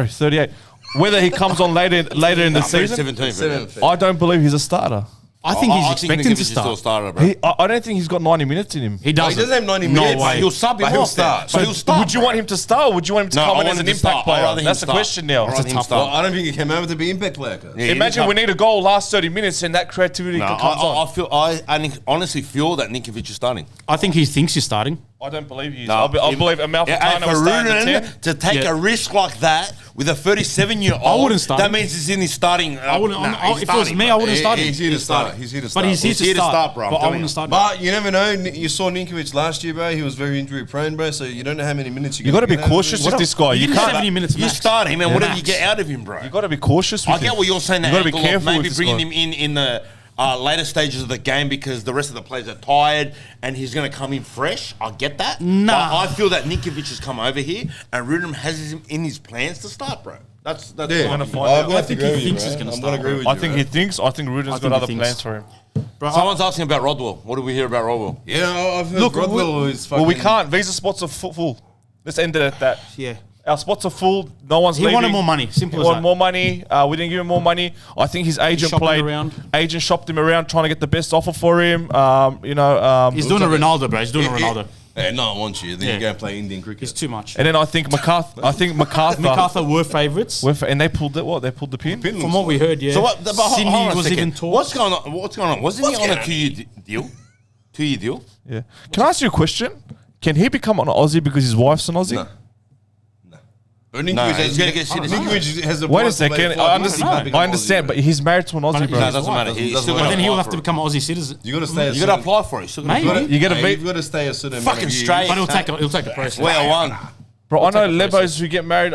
38. Whether he comes on later in the season, 17, bro. I don't believe he's a starter. I think he's expecting Ninkovic to is still a start. starter, bro. I don't think he's got 90 minutes in him. He He doesn't. doesn't have 90 No minutes. way. He'll sub him But he'll off there. start. But he'll start, Would you bro. want him to start or would you want him to No, come I in as want an him to impact start. I'd rather player? him That's the start. question now. I'd rather him Well, start. I don't think he came over to be impact player. Cuz. Yeah, Imagine we need a goal last 30 minutes and that creativity No, comes on. I honestly feel that Ninkovic is starting. I think he thinks he's starting. I don't believe he is. No, I believe Amalfitano for will start in the 10. Rudin to take Yeah. a risk like that with a 37-year-old, I wouldn't start that him. means he's in his starting. I wouldn't. he's If it was starting, me, bro. I wouldn't start him. He's here to start. He's here to start. But he's here He's here to to start. start, bro, I'm But I telling wouldn't you. start. But you never know. You saw Ninkovic last year, bro. He was very injury prone, bro. So you don't know how many minutes You got to be cautious with this guy. He You didn't can't. 70 minutes You max. start him and whatever you Max. get out of him, bro. You got to be cautious with I get him. what you're saying. You That got to be angle of careful maybe with this bringing guy. him in the later stages of the game because the rest of the players are tired and he's going to come in fresh. I get that. Nah. But I feel that Ninkovic has come over here and Rudin has him in his plans to start, bro. That's Yeah, what gonna I'm find I'm out. gonna I think agree he with you, thinks bro. he's gonna I'm start. gonna agree with I you. think bro. he thinks. I think Rudin's I got think he other thinks. plans for him. Bro, Someone's asking about Rodwell. What do we hear about Rodwell? Yeah, I've heard Look, Rodwell is fucking. Well, we can't. Visa spots are full. Let's end it at that. yeah. Our spots are full. No one's He leaving. wanted more money. Simple He as wanted that. more money. We didn't give him more money. I think his agent shopped him played. around. Agent shopped him around, trying to get the best offer for him. He's doing a Ronaldo, bro. He's doing a Ronaldo. Yeah, no one wants you. Then Yeah. you go and play Indian cricket. It's too much. and then I think MacArthur. MacArthur were favourites. And they pulled it. What? They pulled the pin. From what we heard, yeah. So what? But Sydney hold on a was second. even talk. What's going on? What's going on? Wasn't he on a 2-year deal? 2-year deal? Yeah. Can I ask you a question? Can he become an Aussie because his wife's an Aussie? No. But Ninkovic No, has- he's gonna get citizenship. Ninkovic has the Wait a right to play second. 5 I months, he understand. can't become I understand, Aussie, but bro. he's married to an Aussie, But bro. No, it doesn't matter. Doesn't- He's doesn't still matter. But then he will apply have for to it. become an Aussie citizen. You got to stay. You got to apply for it. He's still gonna Maybe. apply. You get a You've V. got to stay a certain Fucking amount of years. straight. But he'll take the process. Square one. Bro, I know take a Lebos who get married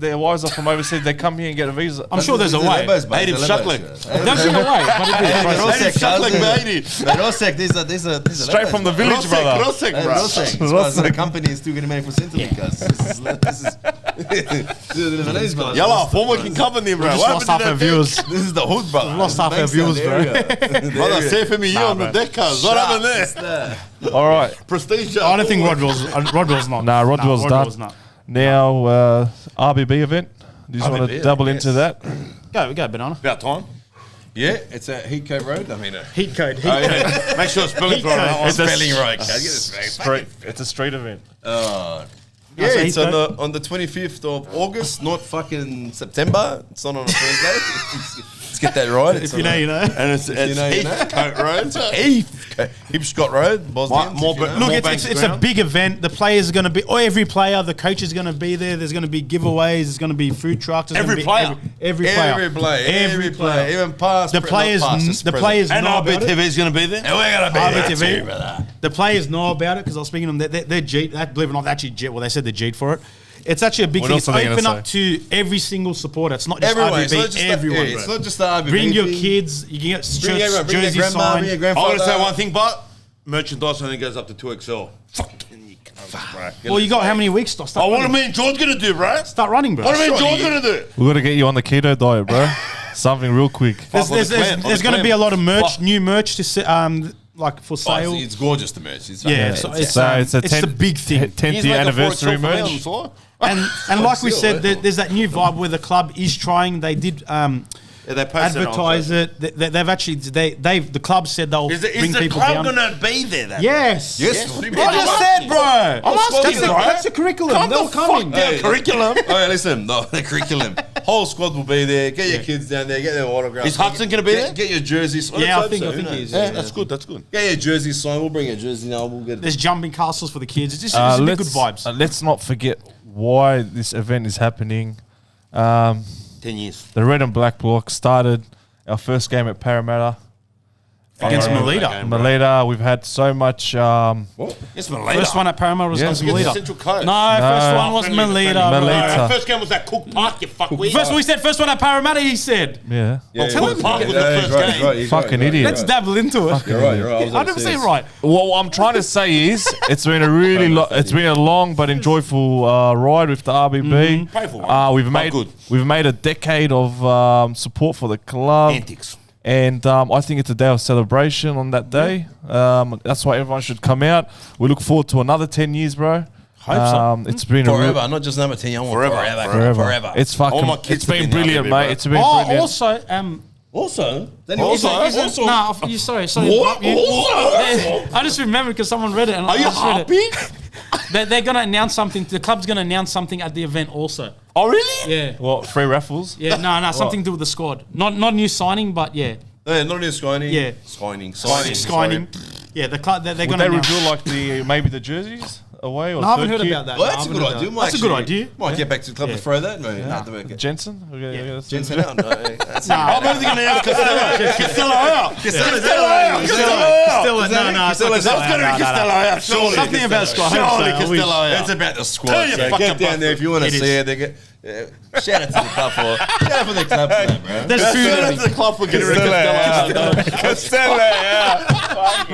their wives are from overseas. They come here and get a visa. I'm sure there's a They're way. Lebos, mate. Native They're Shuckling. Lebos, There's a way, but it is. They're Rosek, Shuckling, cousin. baby. They're Rosek. These are Straight from the village, brother. Rosek, Hey, bro. Rosek. This guy's in the company is still getting money from Central because this is Yalla, former can cover me, bro. Just What lost happened half to our that viewers. This is the hood, brother. Lost half our viewers, bro. Brother, say for me, you on the deck, cuz. What happened there? All right. Prestige. I don't think Rodwell's not. Nah, Rodwell's done. not. Now, RBB event. Do you just want to RBB, double yes. into that? Go, Banana. About time. Yeah, it's at Heatcote Road. I mean, Heat code. Make sure it's spelling right. That one. It's a spelling right. Get this right. street. It's a street event. Yeah, That's it's on Heatcote. the 25th of August, not fucking September. It's not on a Thursday. Let's get that right. It's If you know, you know. And it's you know, you know. Heathcote Road. Hipscott Road, Bosnians. More- if you know. more Look, banks it's a ground. big event. The players are going to be, every player, the coach is going to be there. There's going to be giveaways. There's going to be food trucks. There's Every gonna be player. Every player. Every player, even past. The players, the players And know about it. RBTV is going to be there. And we're gonna be there RBTV. too, brother. The players know about it because I was speaking to them. They're G. Believe it or not, they actually Well, they said they're G'd for it. It's actually a big What thing. else It's are they gonna open say? up to every single supporter. It's not just Everyone, it's not RBB. just Everyone, it's bro. not just the RBB. Bring your thing. kids. You can get Bring everyone. Bring your jersey grandma, signed. bring your I'm grandfather. going to say one thing, but merchandise only goes up to 2XL. Fucking you cunts, bro. Well, you got how many weeks? Start Oh, what do running. me and George going to do, bro? Start running, bro. What do me and George going to do? We got to get you on the keto diet, bro. Something real quick. There's On the clan, on going the to be clan. a lot of merch, Fuck. new merch to like for Oh, sale. it's gorgeous, the merch. It's Yeah, fucking- so it's a the big thing. 10th year anniversary merch. And like we said, there's that new vibe where the club is trying. They did they posted advertise it. They've actually the club said they'll Is bring the people club down. going to be there? That Yes. Yes. What do you mean? I just said, bro. I'm asking, That's, bro. that's the curriculum. Calm They're the coming. fuck down. Curriculum. Oh, yeah, listen, the curriculum. Whole squad will be there. Get your kids down there. Get their autographs. Is Hudson gonna be there? Get your jerseys. Yeah, I Let's think hope so, he who is. knows? Yeah, that's good. That's good. Get your jersey signed. We'll bring a jersey now. We'll get it. There's jumping castles for the kids. It's just it's good vibes. Let's not forget why this event is happening. 10 years. The red and black block started our first game at Parramatta. Against Melita. Melita, we've had so much. It's Melita. First one at Paramount was against Against Melita. Central Coast. No, first one was Melita. Melita. First game was at Cook Park, you fuckwit. First we said first one at Parramatta, he said. Yeah. Cook Park was the first game. Fucking idiot. Let's dabble into it. You're right. 100% right. What I'm trying to say is, it's been a really, it's been a long but enjoyable ride with the RBB. Painful one. We've made a decade of support for the club. Antics. And I think it's a day of celebration on that day. That's why everyone should come out. We look forward to another 10 years, bro. Hope so. It's been Forever, not just number 10. I want forever. It's fucking. All my kids It's been have been brilliant, RBB, mate. bro. It's been Oh, brilliant. also, Also, nah, sorry. I just remembered because someone read it. And Are you I read happy? it. They're going to announce something. The club's going to announce something at the event also. Oh, really? Yeah. What, free raffles? Yeah, no, something to do with the squad. Not new signing, but yeah. Yeah, not in Skyning. Yeah. Skyning. Yeah, the club, they're Would going they to reveal maybe the jerseys away or No, I haven't third heard kit? about that. Well, No, that's I a haven't good heard idea. that. That's a good idea. Might get back to the club to throw that. Jensen? Jensen out. No, that's I'm only going to ask Costello out. Costello, no, it's not That's going to be Costello out, surely. Something about squad. Surely Costello out. It's about the squad. Tell your So fucking get down there if you want to It see is. it. They get, shout out to the club for the club for that, bro. There's food. Shout out to the club for getting rid of Costello out.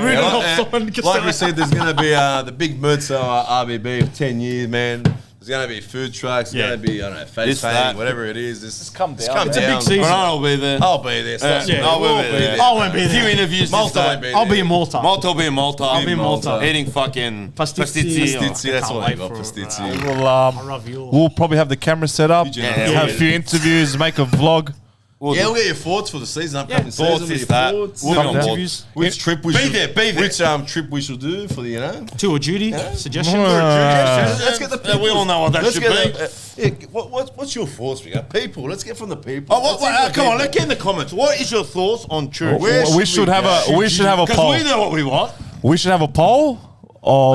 Like we said, there's going to be the big Mertz RBB of 10 years, man. There's going to be food trucks. There's going to be, I don't know, face This, painting, that. whatever it is. Just come down. come It's a big down. season. I'll be there. I'll be there. I will be there. I won't be A few there. interviews. Malta won't be there. I'll be in Malta. Malta will be in Malta. I'll be in Malta. Eating fucking Pastizzi. Pastizzi, that's Can't what I wait got, for it, Pastizzi. We'll probably have the camera set up, Yeah. have a few interviews, make a vlog. Yeah, we'll get your thoughts for the season, upcoming Thoughts season. is Your that. thoughts. We'll be on board. Interviews. Which trip we Be should there, be there. Which trip we should do for the Tour duty suggestion. Let's get the people. We all know what that Let's should get be. What's your thoughts? We got people. Let's get from the people. Oh, come on, let's get in the comments. What is your thoughts on True? We should have a Because poll. we know what we want. We should have a poll.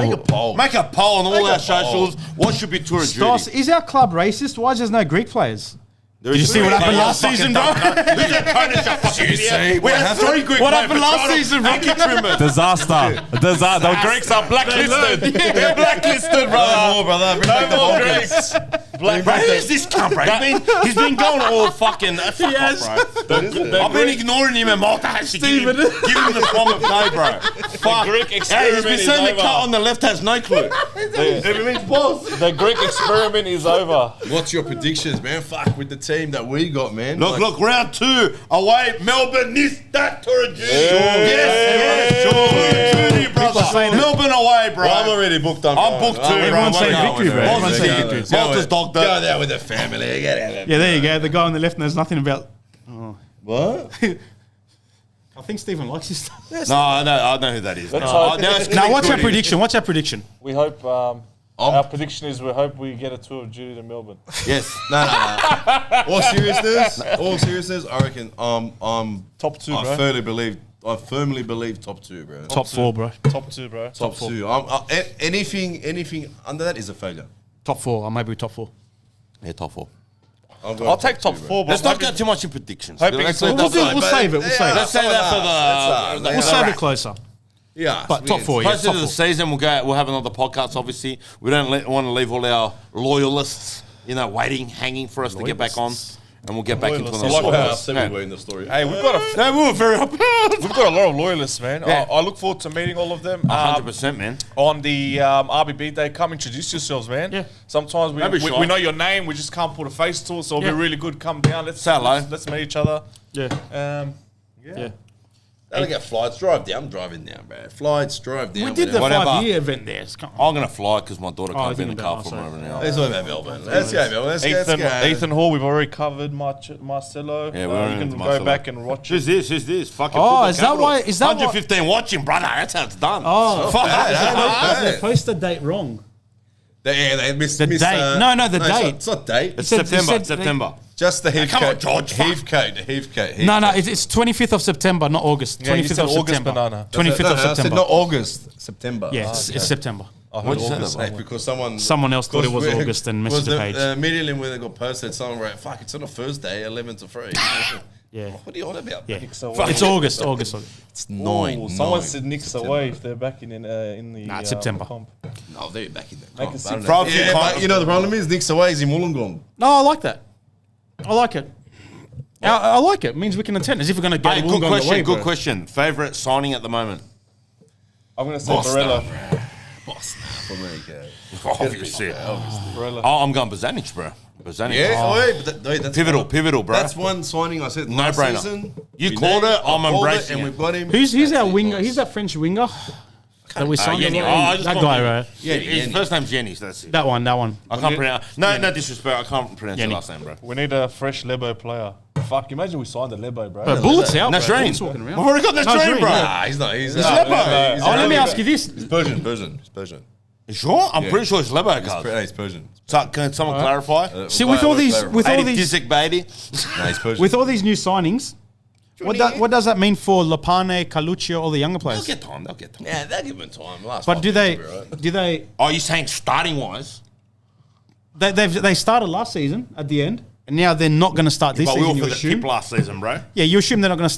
Make a poll. Make a poll on all Make a our poll. socials. What should be Tour Stas, duty? is our club racist? Why is there no Greek players? Did you see what happened last season, bro? We had 3 Greek What players, happened but last China- season, How can you trim it? Disaster. The Greeks are blacklisted. They're blacklisted, brother. more, brother. Bring back the more whole Greeks. Bro, who's this cunt, bro? He's been going all fucking. Fuck Yes. off, bro. I've been ignoring him, and Malta has to give him the palm of day, bro. Fuck. Greek Hey, he's experiment been is saying the over. cut on the left has no clue. Everything's boss. The Greek experiment is over. What's your predictions, man? Fuck with the team that we got, man. Look, round 2 away. Melbourne needs that Tour duty. Yes, sure. Brother. Melbourne away, bro. Well, I'm already booked on. I'm booked too, bro. Everyone's saying victory, bro. Malta's Everyone's saying victory. Malta's dogged Go it. there with the family. Get out of Yeah, there you go. The guy on the left knows nothing about. What? I think Stephen likes his stuff. No, I know who that is. hope- Now, what's our prediction? What's our prediction? We hope. Our prediction is we hope we get a tour of duty to Melbourne. Yes. No. All seriousness, I reckon Top 2, I bro. firmly believe top 2, bro. Top 4, bro. Top 2, bro. Top 2. Anything under that is a failure. Top 4. Or maybe top 4. Yeah, top 4. I'll take top 4, but Let's not get too much in predictions. Hoping Let's it's leave all that We'll for- save it. We'll save it. Let's save that for the. We'll save it closer. Yeah, But top 4, yeah. Closer Top to the 4. season, we'll have another podcast. Obviously, we don't want to leave all our loyalists, waiting, hanging for us to get back on, and we'll get back into Loyalists. another I like How that. podcast. upset we were in the story. hey, we've got No, we were very happy. we've got a lot of loyalists, man. Yeah. I look forward to meeting all of them. 100%, man. On the RBB day, come introduce yourselves, man. Yeah. Sometimes Don't be shy. we know your name, we just can't put a face to it, so it'll Yeah. be really good. Come down, let's Say hello. let's meet each other. Yeah. Yeah. Don't get flights. Drive down. I'm driving down, bro. Flights. Drive down. We did the Whatever. 5-year event there. I'm going to fly because my daughter can't I be in think the car about for it, over an hour. Let's talk about Melbourne. Let's go, Melbourne. Let's go. Ethan Hall, we've already covered Marcelo. Yeah, we already you can did go Marcelo. back and watch Who's it. this? Fucking Oh, football is that capital. why- is that why- 115 watching, brother. That's how it's done. Oh, Fuck. they posted the date wrong. They missed The date. No, the date. It's not date. It's said- September. they said- September. Just the come on, Heathcote. George, fuck. Heathcote. No, it's 25th of September, not August. Yeah, you 25th said of August, September. banana. 25th of I said September. not August. September. Yeah, it's September. What'd you say that, Hey, because Someone else thought it was August and messaged the page. Immediately when they got posted, someone wrote, "Fuck, it's on a Thursday, 11 to 3." Yeah. What are you on about? Yeah. Knicks away. It's August. It's 9. Someone said Knicks away if they're back in the Nah, it's September. comp. No, they're back in there. Make it I don't six. know. Yeah, but you know the problem is Knicks away is in Wollongong. No, I like that. I like it. I like it. It means we can attend as if we're going to go Hey, to good Wollongong question. away, Good bro. question. Favorite signing at the moment? I'm going to say Boston, Borrello. Boston for me, okay. Obviously. Borrello. Oh, I'm going Bozanic, bro. Bozanic. Yeah, wait, but that's Pivotal, bro. That's one signing I said No last brainer. season. You We called named- it, I'm I called embracing and it. we've got him. Who's that That's it, winger? guys. Who's that French winger that we signed? Yenny. that guy, right? Yeah, His first name's Yenny, so that's it. That one. I can't pronounce. No disrespect. I can't pronounce your last name, bro. We need a fresh Lebo player. Fuck, imagine we signed a Lebo, bro. But Bullets out, bro. Nasreen. Bullets walking We've around. already got Nasreen, bro. Nah, he's not. He's Lebo. he's Oh, let me ask you this. He's Persian. He's Persian. You sure? I'm pretty sure it's Lebo, He's, guys. he's Persian. So, can someone clarify? See, with all these, with all 80 these, Disick, baby. No, he's Persian. with all these new signings, what does that mean for Lapane, Caluccio, all the younger They'll players? get time. They'll get time. yeah, they'll give him time. Last But five do years they? will be right. Do they? Are you saying starting wise? They started last season at the end, and now they're not going to start this But we season. were You for the assume? tip last season, bro. Yeah, you assume they're not going to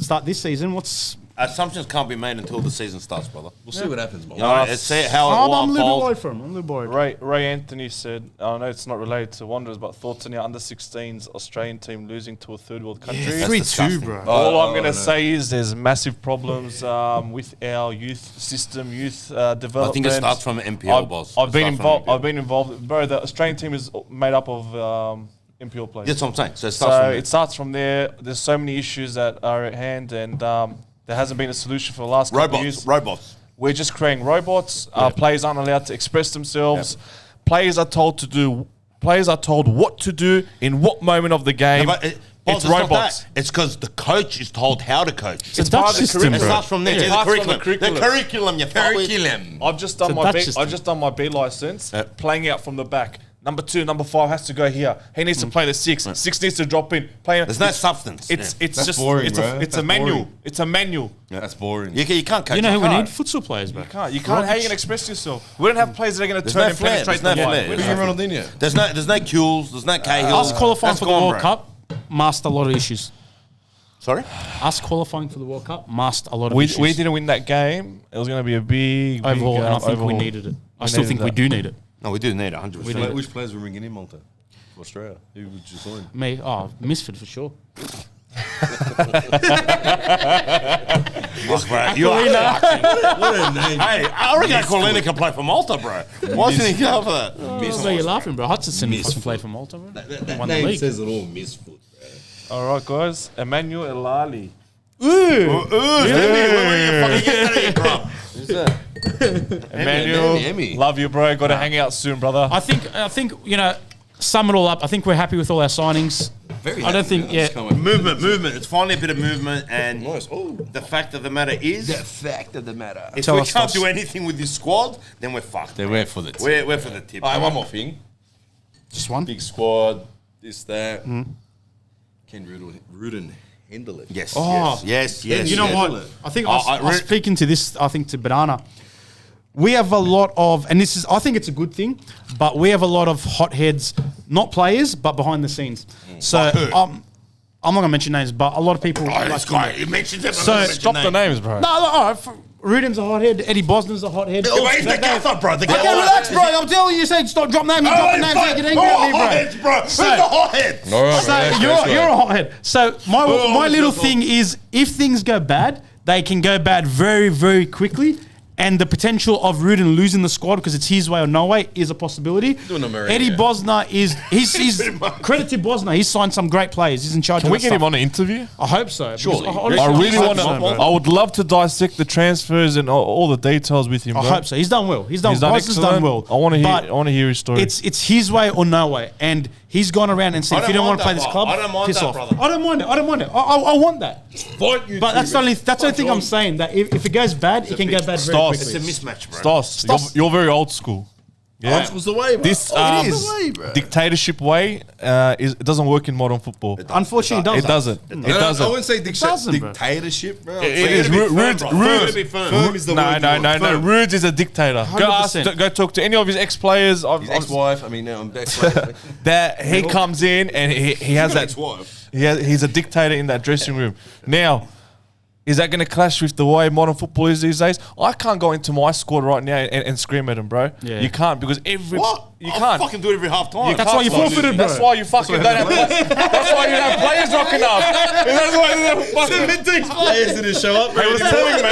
start this season. What's? Assumptions can't be made until the season starts, brother. We'll see what happens, man. You know, let's see how it all I'm a little unfolds. worried for him. I'm a little worried. Ray Anthony said, I know it's not related to Wanderers, but thoughts on your under-16s Australian team losing to a third world country? That's 3-2, disgusting. bro. All I'm going to say is there's massive problems with our youth system, youth development. I think it starts from the MPL, boss. I've It been starts from involved. MPL. I've been involved. Bro, the Australian team is made up of MPL players. That's what I'm saying. So it starts So from there. it starts from there. There's so many issues that are at hand, and there hasn't been a solution for the last couple of years. Robots. We're just creating robots. Players aren't allowed to express themselves. Players are told to do. Players are told what to do in what moment of the game. But boss, it's not robots. that. It's because the coach is told how to coach. It's a Dutch system, It bro. starts from there. It Yeah, starts the from the curriculum. The curriculum, you Curriculum. I've just done It's a my Dutch system. I've just done my B license, playing out from the back. Number 2, number 5 has to go here. He needs to play the 6. 6 needs to drop in. Play. There's no substance. It's That's just boring, it's bro. a That's manual. boring. It's a manual. That's boring. You can't coach. You know who we can't. need? Futsal players, bro. You can't. How are you going to express yourself? We don't have players that are going to There's turn no and flair. penetrate There's the no line. flair. Who's your Ronaldinho? There's no Kules. There's no Cahill. Us qualifying That's for the gone, World bro. Cup masked a lot of issues. Sorry? Us qualifying for the World Cup masked a lot of We issues. didn't win that game. It was going to be a big overhaul, and I think we overhaul. needed it. I still needed think we that. do need it. No, we do need 100%. Which players were ringing in Malta? For Australia. Who would you sign? Me, Misfit for sure. Bro, you are fucking- What a name. Hey, I reckon Colina can play for Malta, bro. Why didn't he go for that? Oh, you're laughing, bro. Hutchinson fucking played for Malta, bro. That Won the name league. says it all, misfoot, bro. All right, guys. Emmanuel Elali. Where were you fucking getting that from? Emmanuel, Emmy. love you, bro. Got to hang out soon, brother. I think sum it all up. I think we're happy with all our signings. Very I don't happy, think- man. yeah. It's coming. Movement. It's finally a bit of movement, and Nice. Oh, the fact of the matter is, the fact of the matter. if Tell we us, can't Toss. do anything with this squad, then we're fucked. They went for the tip. We're for the tip. All right, one more thing. Just one. Big squad, this, that. Can Rudin handle it? Yes, Oh. yes. You know handle what? it. I think Oh, I was re- speaking to this. I think to Banana. We have a lot of, and this is. I think it's a good thing, but we have a lot of hotheads, not players, but behind the scenes. So Like who? I'm not gonna mention names, but a lot of people. Oh, like this guy, he mentions it. So- Stop the names, bro. No, all right. Rudin's a hothead. Eddie Bosner's a hothead. Oh, he's the gaffer, bro. The Okay, relax, bro. I'm telling you, say stop, drop names, drop names, get angry at me, bro. Hotheads, bro. Who's So- the hothead? All right, So you're a hothead. So my it's little your thing is, if things go bad, they can go bad very, very quickly. And the potential of Rudin losing the squad because it's his way or no way is a possibility. Doing a Mourinho. Eddie Bosner is he's credit to Bosner. He's signed some great players. He's in charge. Can of we that get stuff. him on an interview? I hope so. Surely. I really want to. so, I would love to dissect the transfers and all the details with him. I Bro. hope so. He's done well. He's done excellent. done well. I want to hear. But I want to hear his story. it's his way or no way, and he's gone around and said, I if you don't don't want to play mind this that, club, bro. I don't mind piss that, off. brother. I don't mind it. I don't mind it. I want that. But that's the only thing I'm saying. That if it goes bad, it can go bad very Stas. It's quickly. a mismatch, bro. Stas, you're very old school. Yeah. Old school's the way, bro. This it is the way, bro. dictatorship way it doesn't work in modern football. Unfortunately, It doesn't. It I doesn't. wouldn't say doesn't, bro. dictatorship, bro. It is. Rude Firm is the word. No. Rudes is a dictator. Go talk to any of his ex-players. His ex-wife. I mean, no, I'm That he comes in and he has that. ex-wife. He's a dictator in that dressing room. Now, is that going to clash with the way modern football is these days? I can't go into my squad right now and scream at him, bro. Yeah. You can't because you I'll can't. fucking do it every half time. That's why you forfeited, bro. That's why you fucking don't have. That's why you don't have players rocking up. That's why you don't fucking. Players didn't show up. He was telling me.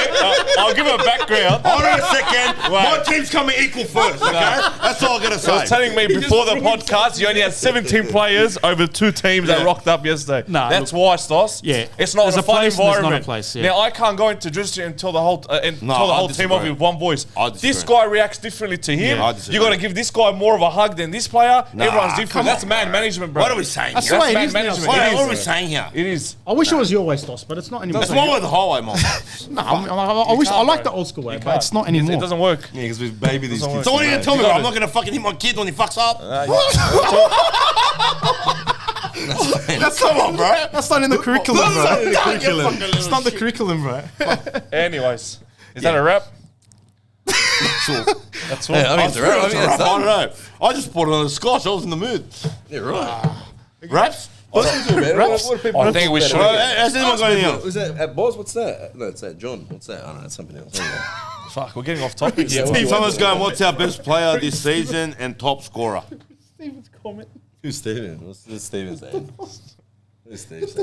I'll give him a background. Hold on a second. My team's coming equal first, okay? That's all I gotta He say. was telling me before the podcast, you only had 17 players over 2 teams that rocked up yesterday. Nah, That's why, Stos. Yeah. It's not There's a a fun place and there's not a environment. place, yeah. Now, I can't go into dressing room and tell the whole, I team off disagree. with one voice. I disagree. This guy reacts differently to him. Yeah, I disagree. You got to give this guy more of a hug than this player. Everyone's different. come That's on, man management, bro. What are we saying That's here? the way it man is now. management. What It are we is. saying here? It is. I wish it was your way, Stos, but it's not anymore. That's my way the whole way, mom. No, I wish I like the old school way, but it's not anymore. It doesn't work. Yeah, because we've baby these kids. So what are you gonna tell me? got I'm it. not gonna fucking hit my kid when he fucks up. Come on, bro. That's not in the curriculum, bro. curriculum. It's not the curriculum, bro. Anyways, is that a wrap? That's all. I mean, it's a wrap. I mean, I it's don't done. know. I just poured on a scotch. I was in the mood. Yeah, right. Raps? What do people I think we should. Has anyone got anything else? Is that at Boz? What's that? No, it's at John. What's that? I don't know. It's something else. Fuck, we're getting off topic. Yeah, here. Someone's going, what's our best player this season and top scorer? Who's Steven? What's Steven's name? Who's Steve?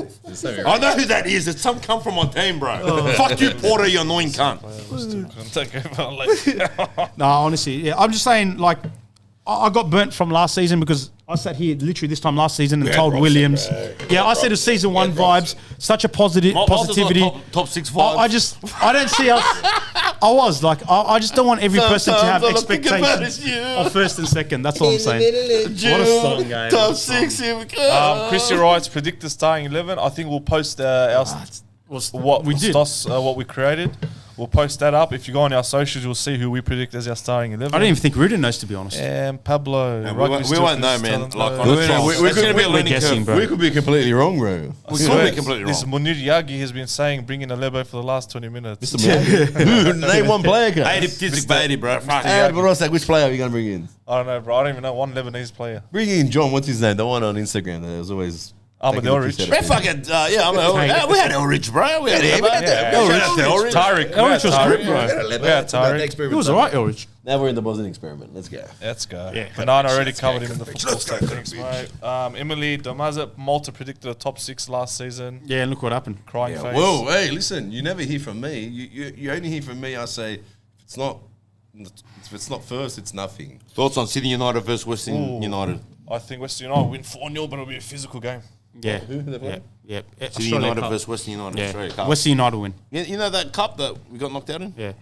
I know who that is. It's some cunt from my team, bro. Fuck you, Porter, you annoying cunt. No, honestly, yeah. I'm just saying, like, I got burnt from last season because I sat here literally this time last season and told Williams. Yeah, I said it was season 1 vibes, such a positivity. Top 6 vibes. I don't see us. I just don't want every person to have expectations of first and second. That's all I'm saying. What a song, guys. Top 6, here we go. Chrissy writes, predict the starting 11. I think we'll post our what we did, what we created. We'll post that up. If you go on our socials, you'll see who we predict as our starting 11. I don't even think Rudin knows, to be honest. And Pablo. We won't know, man. Like, on a trial. We're It's going to be a learning guessing, curve. bro. We could be completely wrong, bro. We could be completely This wrong. Munir Yagi has been saying bring in a Lebo for the last 20 minutes. Name one player, guys. 80 Tizik Beatty, bro. Fuck. But also, which player are you going to bring in? I don't know, bro. I don't even know one Lebanese player. Bring in John, what's his name? The one on Instagram that was always... Ahmed taking the Elrich. piss out Man, of fucking, yeah, we had Elrich, bro. We had him. Tariq. Elrich was good, bro. Yeah, Tariq. He was alright, Elrich. Now we're in the Bosnian experiment. Let's go. Let's go. Yeah. Banana already covered him in the football stuff. Thanks, mate. Emily Domaza, Malta predicted a top 6 last season. Yeah, and look what happened. Crying face. Whoa, hey, listen, you never hear from me. You only hear from me. I say, if it's not first, it's nothing. Thoughts on Sydney United versus Western United? I think Western United win 4-0, but it'll be a physical game. Yeah. Sydney Australia United Cup. versus Western United. Australia Yeah. Cup. Western United win. You know that cup that we got knocked out in? Yeah.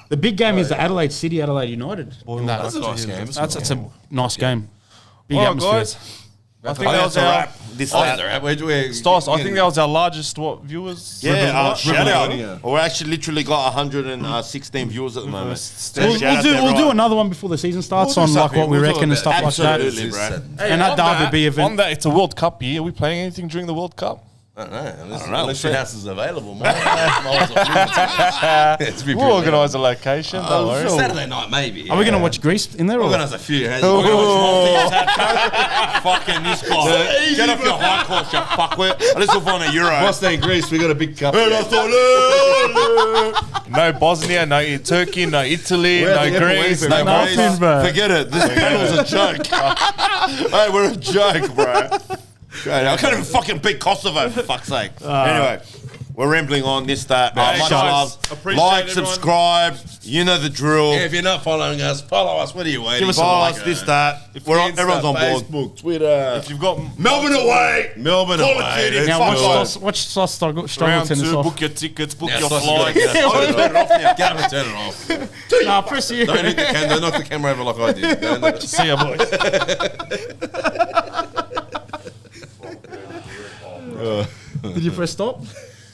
The big game is the Adelaide City, Adelaide United. That's a nice game. That's a nice game. Big All right, atmosphere. guys. I think that That's was a our... wrap. This that. Stas, I think that was our largest viewers. Yeah, shout out. Yeah. We're actually literally got 116 viewers at the moment. We'll do another one before the season starts on like what we reckon and stuff like that. Absolutely, bro. And that derby event. On that, it's a World Cup year. Are we playing anything during the World Cup? I don't know. know. Unless your house is available. We'll organise a location. Don't worry. Saturday night, maybe. Are we going to watch Greece in there? Or? Organise a few. Fucking this guy. Get off your high course, you fuckwit. At least we'll find a Euro. Bosnia and Greece, we got a big cup. No Bosnia, no Turkey, no Italy, We're no at the Greece, FA, no bro. Greece. bro. Forget it. This panel's a joke. Hey, we're a joke, bro. I can't even fucking beat Kosovo, for fuck's sake. Anyway, we're rambling on this, that. Much guys, love. appreciate Like, everyone. subscribe. You know the drill. If you're not following us, follow us. What are you waiting? Give us a like, this, that. Everyone's on board. Facebook, Twitter. If you've got Melbourne away. Melbourne away. Let's Now fuck watch Sauce struggle round to 2, off. book your tickets, book your Sauce is flights. good. Turn it off now. Get up and turn it off. Nah, press here. Don't hit the camera. Don't knock the camera over like I did. Don't- See ya, boys. Did you press stop?